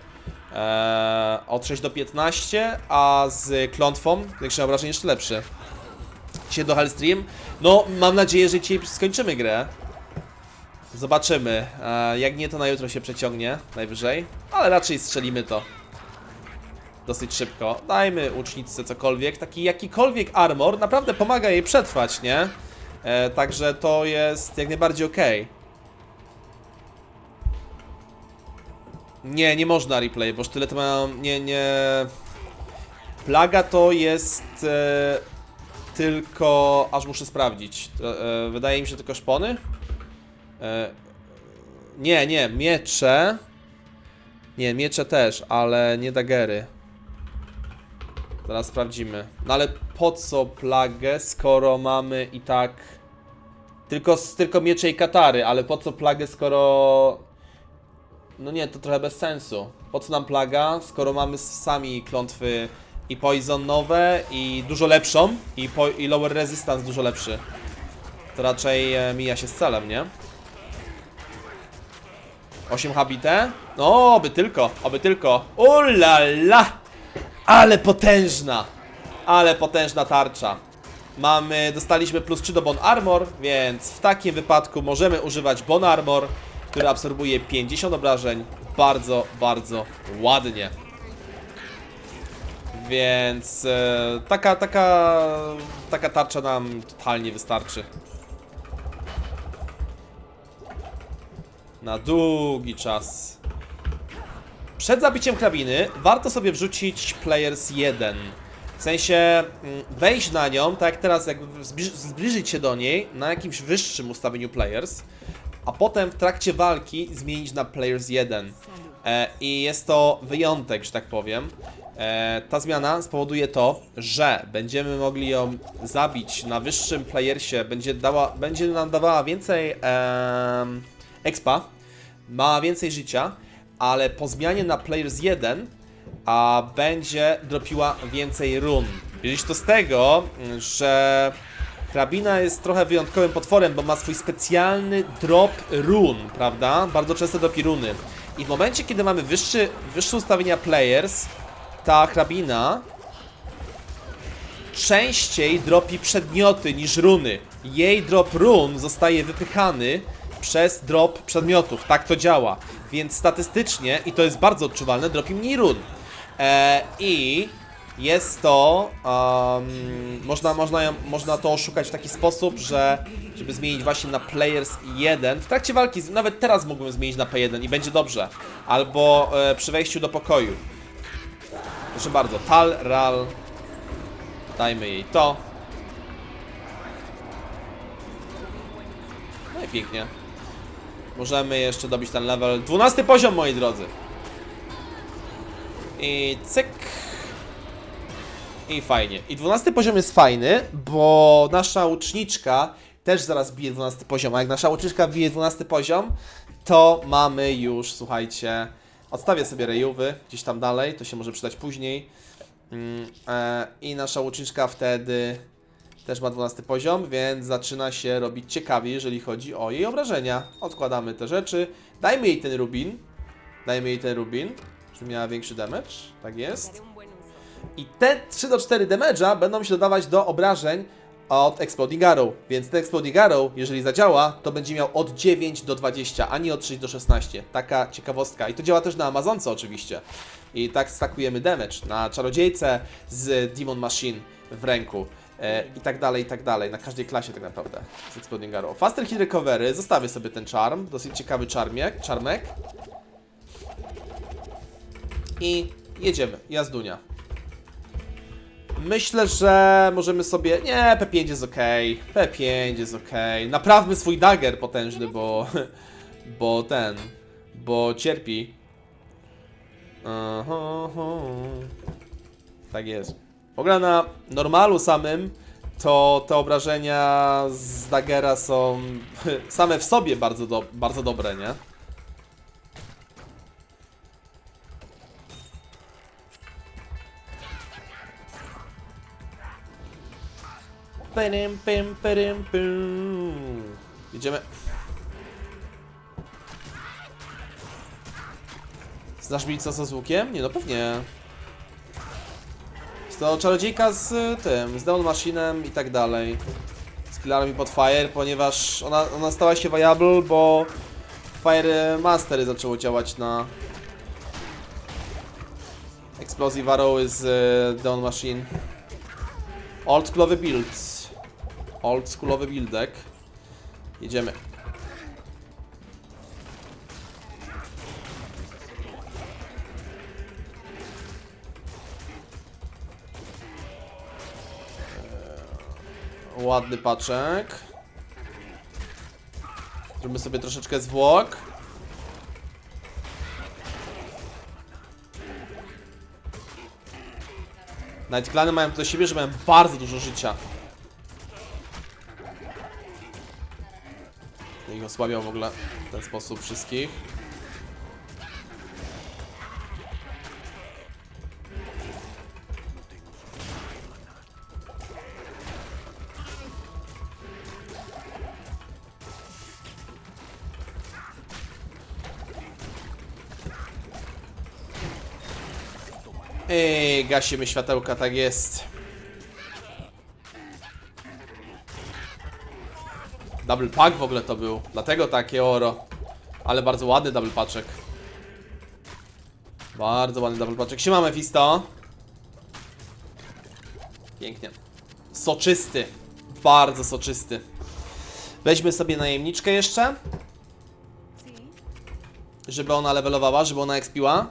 Od 6 do 15, a z klątwą zwiększenie obrażeń jeszcze lepszy. Dzisiaj do Hellstream. No, mam nadzieję, że dzisiaj skończymy grę. Zobaczymy. Jak nie, to na jutro się przeciągnie, najwyżej. Ale raczej strzelimy to dosyć szybko. Dajmy łuczniczce cokolwiek. Taki jakikolwiek armor naprawdę pomaga jej przetrwać, nie? Także to jest jak najbardziej okej. Nie można replay, bo sztylety mają... Nie... Plaga to jest... tylko... Aż muszę sprawdzić. Wydaje mi się tylko szpony? Nie, miecze. Nie, miecze też, ale nie dagery. Zaraz sprawdzimy. No ale po co plagę, skoro mamy i tak... Tylko miecze i katary, ale po co plagę, skoro... No nie, to trochę bez sensu. Po co nam plaga, skoro mamy sami klątwy i poison nowe i dużo lepszą i lower resistance dużo lepszy. To raczej mija się z celem, nie? 8 habite? No, oby tylko. Ulala! Ale potężna tarcza. Dostaliśmy plus 3 do Bone Armor, więc w takim wypadku możemy używać Bone Armor, który absorbuje 50 obrażeń. Bardzo, bardzo ładnie. Więc taka tarcza nam totalnie wystarczy. Na długi czas. Przed zabiciem hrabiny warto sobie wrzucić Players 1. W sensie wejść na nią, tak jak teraz, jakby zbliżyć się do niej na jakimś wyższym ustawieniu Players, a potem w trakcie walki zmienić na Players 1. I jest to wyjątek, że tak powiem. Ta zmiana spowoduje to, że będziemy mogli ją zabić na wyższym Playersie, będzie nam dawała więcej expa, ma więcej życia, ale po zmianie na Players 1 będzie dropiła więcej run. Bierze to z tego, że hrabina jest trochę wyjątkowym potworem, bo ma swój specjalny drop run, prawda? Bardzo często dropi runy. I w momencie, kiedy mamy wyższe ustawienia Players, ta hrabina częściej dropi przedmioty niż runy. Jej drop run zostaje wypychany przez drop przedmiotów. Tak to działa. Więc statystycznie, i to jest bardzo odczuwalne, dropi mniej run. I jest to, można to oszukać w taki sposób, żeby zmienić właśnie na Players 1. W trakcie walki, nawet teraz mógłbym zmienić na P1 i będzie dobrze. Albo przy wejściu do pokoju. Proszę bardzo, Tal, Ral. Dajmy jej to. No i pięknie. Możemy jeszcze dobić ten level. 12 poziom, moi drodzy. I cyk. I fajnie. I 12 poziom jest fajny, bo nasza łuczniczka też zaraz bije 12 poziom. A jak nasza łuczniczka bije 12 poziom, to mamy już, słuchajcie, odstawię sobie rejówy gdzieś tam dalej, to się może przydać później. I nasza łuczniczka wtedy też ma 12 poziom, więc zaczyna się robić ciekawie, jeżeli chodzi o jej obrażenia. Odkładamy te rzeczy. Dajmy jej ten rubin. Żeby miała większy damage. Tak jest. I te 3 do 4 damage'a będą się dodawać do obrażeń od Exploding Arrow. Więc ten Exploding Arrow, jeżeli zadziała, to będzie miał od 9 do 20, a nie od 6 do 16. Taka ciekawostka. I to działa też na Amazonce oczywiście. I tak stakujemy damage na czarodziejce z Demon Machine w ręku. I tak dalej, na każdej klasie tak naprawdę z Exploding Arrow. Faster Hit Recovery, zostawię sobie ten charm, dosyć ciekawy czarmek. I jedziemy, jazdunia. Myślę, że możemy sobie... Nie, P5 jest ok. P5 jest ok. Naprawmy swój dagger potężny, bo cierpi. Tak jest. W ogóle na normalu samym to te obrażenia z daggera są same w sobie bardzo dobre, nie? Idziemy. Znasz Milca z łukiem? Nie, no pewnie. Jest to czarodziejka z Demon Machine'em i tak dalej. Z killarami pod Fire, ponieważ ona stała się viable, bo Fire Mastery zaczęło działać na Explosive Arrow z Demon Machine. Oldschoolowy buildek. Jedziemy. Ładny paczek. Zrobimy sobie troszeczkę zwłok. Night Clany mają to do siebie, że mają bardzo dużo życia. Ich osłabiał w ogóle w ten sposób wszystkich. Gasimy światełka, tak jest. Double pack w ogóle to był, dlatego takie oro. Ale bardzo ładny double paczek. Bardzo ładny double paczek. Siema Mephisto. Pięknie. Soczysty. Bardzo soczysty. Weźmy sobie najemniczkę jeszcze. Żeby ona levelowała, żeby ona expiła.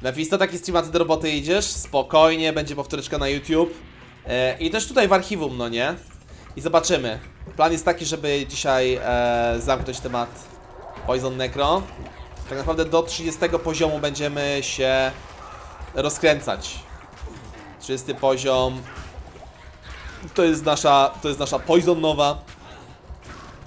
Mephisto, taki stream, a ty do roboty idziesz? Spokojnie, będzie powtóreczka na YouTube. I też tutaj w archiwum, no nie? I zobaczymy. Plan jest taki, żeby dzisiaj zamknąć temat Poison Necro. Tak naprawdę do 30 poziomu będziemy się rozkręcać. 30 poziom to jest nasza Poison nowa.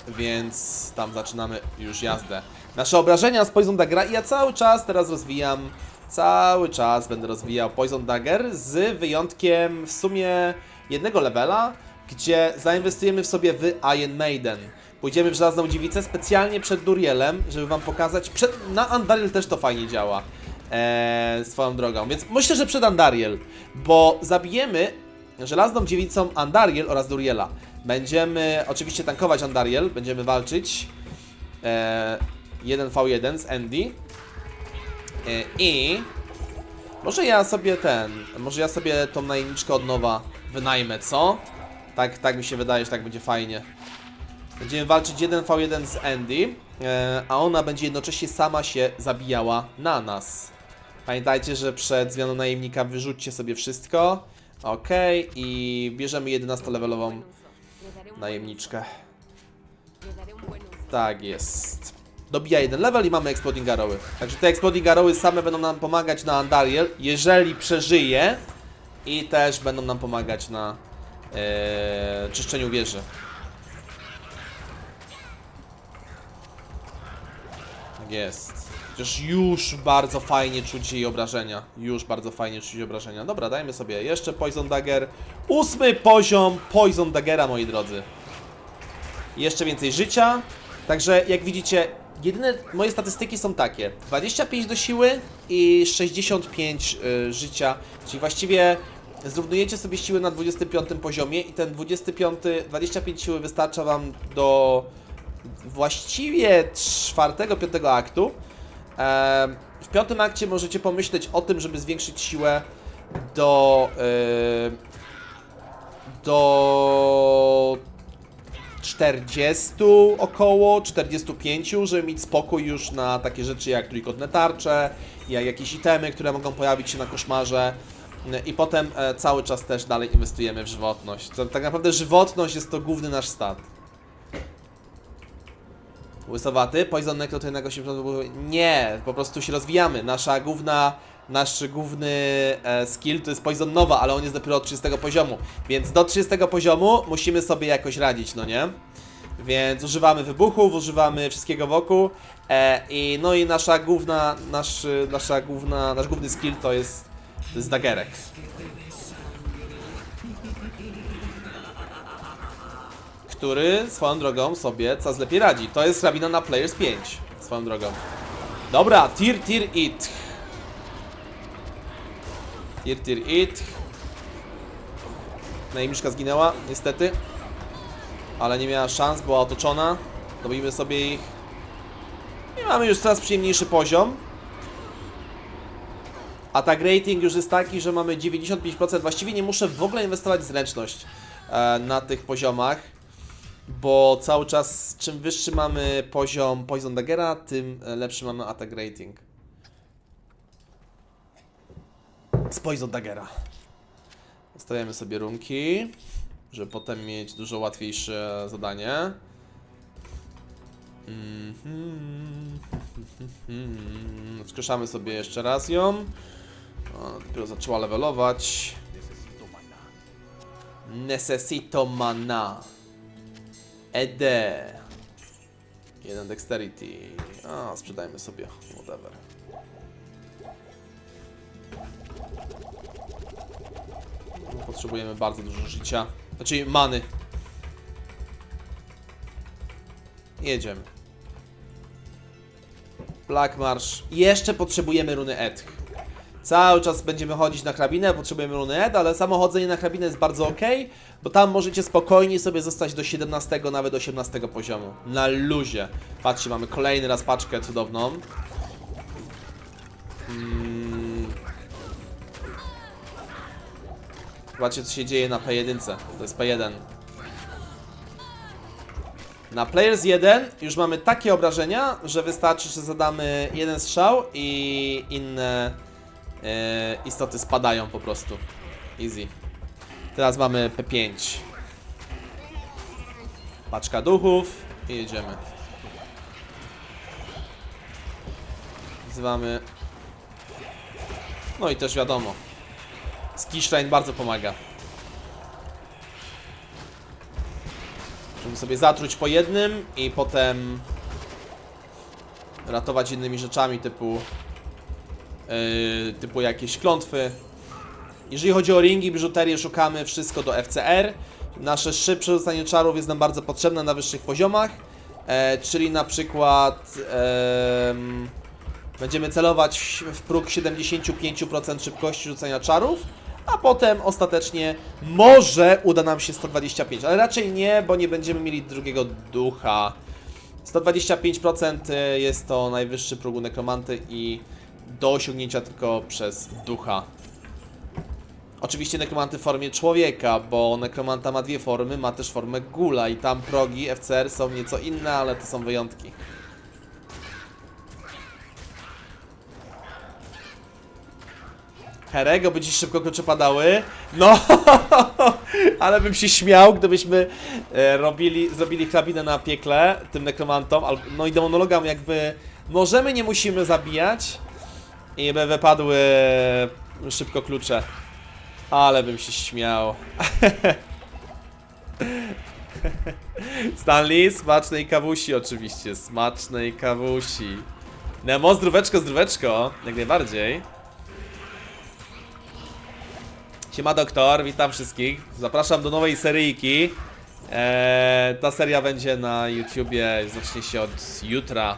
Więc tam zaczynamy już jazdę. Nasze obrażenia z Poison Daggera i ja cały czas teraz rozwijam. Cały czas będę rozwijał Poison Dagger z wyjątkiem w sumie jednego levela, gdzie zainwestujemy w sobie w Iron Maiden. Pójdziemy w Żelazną Dziewicę specjalnie przed Durielem, żeby wam pokazać. Na Andariel też to fajnie działa. Swoją drogą. Więc myślę, że przed Andariel, bo zabijemy Żelazną Dziewicą Andariel oraz Duriela. Będziemy oczywiście tankować Andariel, będziemy walczyć 1v1 z Andy. I Może ja sobie tą najemniczkę od nowa wynajmę, co? Tak mi się wydaje, że tak będzie fajnie. Będziemy walczyć 1v1 z Andy, a ona będzie jednocześnie sama się zabijała na nas. Pamiętajcie, że przed zmianą najemnika wyrzućcie sobie wszystko. Okej, i bierzemy 11-levelową najemniczkę. Tak jest. Dobija 1 level i mamy Exploding Arrowy. Także te Exploding Arrowy same będą nam pomagać na Andariel, jeżeli przeżyje. I też będą nam pomagać na czyszczeniu wieży. Tak jest. Chociaż już bardzo fajnie czuć jej obrażenia. Dobra, dajmy sobie jeszcze Poison Dagger. 8. poziom Poison Daggera, moi drodzy. Jeszcze więcej życia. Także jak widzicie, jedyne moje statystyki są takie: 25 do siły i 65 życia. Czyli właściwie zrównujecie sobie siły na 25 poziomie i ten 25 siły wystarcza wam do właściwie 4-5 aktu. W 5 akcie możecie pomyśleć o tym, żeby zwiększyć siłę do 40 około, 45, żeby mieć spokój już na takie rzeczy jak trójkątne tarcze, jak jakieś itemy, które mogą pojawić się na koszmarze. I potem cały czas też dalej inwestujemy w żywotność. Tak naprawdę żywotność jest to główny nasz stat. Łysowaty, Poison Necrotynego się nie, po prostu się rozwijamy. Nasz główny skill to jest Poison Nowa, ale on jest dopiero od 30 poziomu. Więc do 30 poziomu musimy sobie jakoś radzić, no nie? Więc używamy wybuchów, używamy wszystkiego wokół. No i nasz główny skill to jest dagerek. Który swoją drogą sobie coraz lepiej radzi. To jest hrabina na Players 5. Swoją drogą. Dobra, Tir It. Tir It. Najemniczka zginęła, niestety. Ale nie miała szans, była otoczona. Dobijmy sobie ich. I mamy już coraz przyjemniejszy poziom. Attack rating już jest taki, że mamy 95%. Właściwie nie muszę w ogóle inwestować w zręczność na tych poziomach. Bo cały czas, czym wyższy mamy poziom Poison Daggera, tym lepszy mamy attack rating. Z Poison Daggera. Stawiamy sobie runki, żeby potem mieć dużo łatwiejsze zadanie. Skrzeszamy sobie jeszcze raz ją. Dopiero zaczęła levelować. Necesito mana. ED. 1 dexterity. Sprzedajmy sobie. Whatever. Potrzebujemy bardzo dużo życia. Znaczy many. Jedziemy. Black Marsh. Jeszcze potrzebujemy runy Ed. Cały czas będziemy chodzić na hrabinę, potrzebujemy runy Ed, ale samo chodzenie na hrabinę jest bardzo ok, bo tam możecie spokojnie sobie zostać do 17, nawet 18 poziomu. Na luzie. Patrzcie, mamy kolejny raz paczkę cudowną. Zobaczcie, co się dzieje na P1. To jest P1. Na Players 1 już mamy takie obrażenia, że wystarczy, że zadamy jeden strzał i inne istoty spadają po prostu. Easy. Teraz mamy P5. Paczka duchów i jedziemy. Wzywamy. No i też wiadomo. Ski Shrine bardzo pomaga. Żeby sobie zatruć po jednym i potem ratować innymi rzeczami typu jakieś klątwy. Jeżeli chodzi o ringi, biżuterię, szukamy wszystko do FCR. Nasze szybsze przerzucanie czarów jest nam bardzo potrzebne na wyższych poziomach. Czyli na przykład będziemy celować w próg 75% szybkości rzucania czarów, a potem ostatecznie może uda nam się 125, ale raczej nie, bo nie będziemy mieli drugiego ducha. 125% jest to najwyższy próg nekromanty i do osiągnięcia tylko przez ducha. Oczywiście nekromanty w formie człowieka, bo nekromanta ma dwie formy, ma też formę gula i tam progi FCR są nieco inne, ale to są wyjątki. Herego, by dziś szybko klucze padały. No, ale bym się śmiał, gdybyśmy zrobili hrabinę na piekle tym nekromantom, no i demonologom jakby możemy, nie musimy zabijać i by wypadły szybko klucze. Ale bym się śmiał. Stanley, smacznej kawusi oczywiście, smacznej kawusi. Nemo, zdróweczko, jak najbardziej. Siema doktor, witam wszystkich. Zapraszam do nowej seryjki. Ta seria będzie na YouTubie, zacznie się od jutra.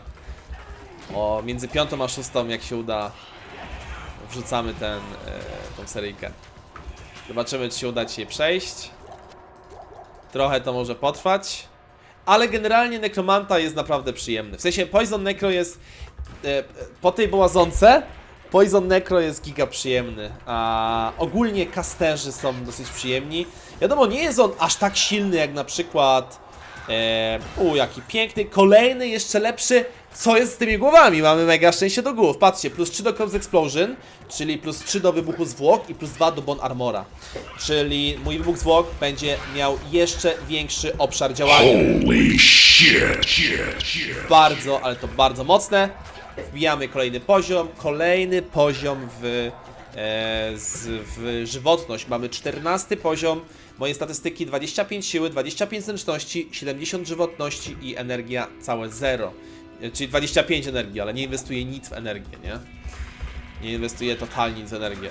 Między 5 a 6, jak się uda, wrzucamy tą seryjkę. Zobaczymy, czy się uda dzisiaj przejść. Trochę to może potrwać. Ale generalnie nekromanta jest naprawdę przyjemny. W sensie Poison Necro jest... po tej błazonce Poison Necro jest giga przyjemny. A ogólnie casterzy są dosyć przyjemni. Wiadomo, nie jest on aż tak silny jak na przykład... jaki piękny. Kolejny, jeszcze lepszy. Co jest z tymi głowami? Mamy mega szczęście do głów. Patrzcie, plus 3 do Corpse Explosion, czyli plus 3 do wybuchu zwłok i plus 2 do Bone Armora. Czyli mój wybuch zwłok będzie miał jeszcze większy obszar działania. Holy shit. Bardzo, ale to bardzo mocne. Wbijamy kolejny poziom w żywotność. Mamy 14 poziom. Moje statystyki: 25 siły, 25 zręczności, 70 żywotności i energia całe 0. Czyli 25 energii, ale nie inwestuję nic w energię, nie? Nie inwestuję totalnie nic w energię.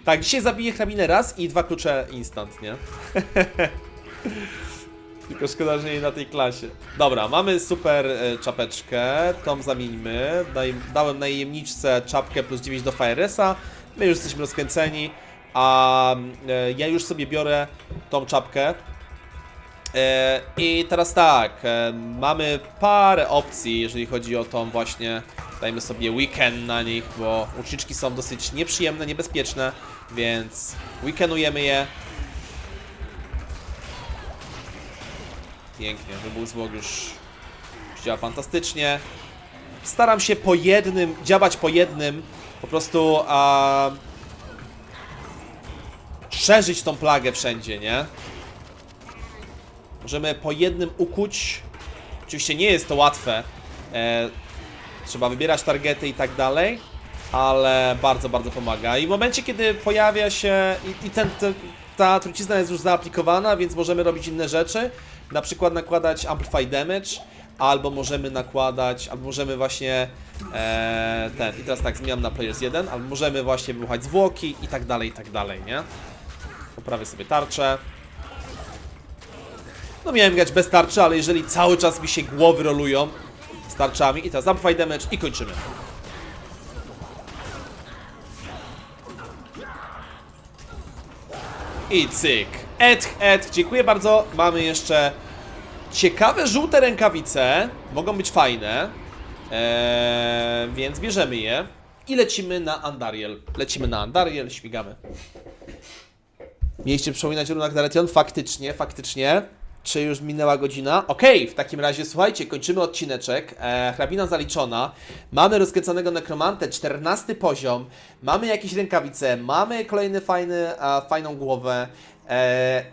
Tak, dzisiaj zabiję hrabinę raz i 2 klucze instant, nie? Tylko szkoda, że nie na tej klasie. Dobra, mamy super czapeczkę. Tą zamieńmy. Dałem najemniczce czapkę plus 9 do Firesa. My już jesteśmy rozkręceni. A ja już sobie biorę tą czapkę. I teraz tak, mamy parę opcji, jeżeli chodzi o tą właśnie, dajmy sobie weekend na nich, bo uczniczki są dosyć nieprzyjemne, niebezpieczne, więc weekendujemy je. Pięknie, wybuch zwłok już działa fantastycznie. Staram się działać po jednym, po prostu szerzyć tą plagę wszędzie, nie? Możemy po jednym ukuć. Oczywiście nie jest to łatwe. Trzeba wybierać targety i tak dalej. Ale bardzo, bardzo pomaga. I w momencie, kiedy pojawia się... ta trucizna jest już zaaplikowana, więc możemy robić inne rzeczy. Na przykład nakładać Amplify Damage. Albo możemy nakładać... Albo możemy właśnie... I teraz tak, zmieniam na Players 1. Albo możemy właśnie wybuchać zwłoki i tak dalej, nie? Poprawię sobie tarczę. No miałem grać bez tarczy, ale jeżeli cały czas mi się głowy rolują z tarczami. I teraz Amplify Damage i kończymy. I cyk. Dziękuję bardzo. Mamy jeszcze ciekawe żółte rękawice. Mogą być fajne. Więc bierzemy je. I lecimy na Andariel. Śmigamy. Mieliście przypominać o runach Narration? Faktycznie. Czy już minęła godzina? Okej, w takim razie słuchajcie, kończymy odcineczek. Hrabina zaliczona. Mamy rozkręconego nekromantę, 14 poziom. Mamy jakieś rękawice, mamy kolejny fajną głowę.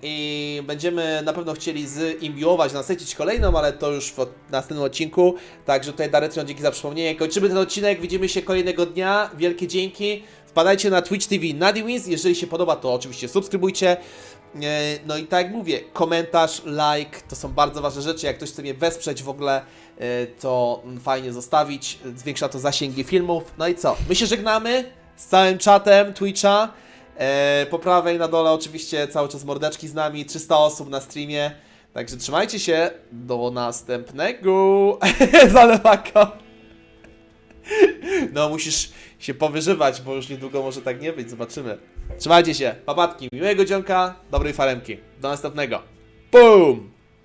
I będziemy na pewno chcieli zimbiłować, nasycić kolejną, ale to już w następnym odcinku. Także tutaj Daretron, dzięki za przypomnienie. Kończymy ten odcinek, widzimy się kolejnego dnia. Wielkie dzięki. Wpadajcie na Twitch TV NadiWins. Jeżeli się podoba, to oczywiście subskrybujcie. No i tak jak mówię, komentarz, like, to są bardzo ważne rzeczy. Jak ktoś chce mnie wesprzeć w ogóle, to fajnie zostawić. Zwiększa to zasięgi filmów. No i co? My się żegnamy z całym czatem Twitcha. Po prawej na dole oczywiście cały czas mordeczki z nami. 300 osób na streamie. Także trzymajcie się. Do następnego. Zalewako. No musisz się powyżywać, bo już niedługo może tak nie być. Zobaczymy. Trzymajcie się. Papatki. Miłego dzionka. Dobrej faremki. Do następnego. Boom!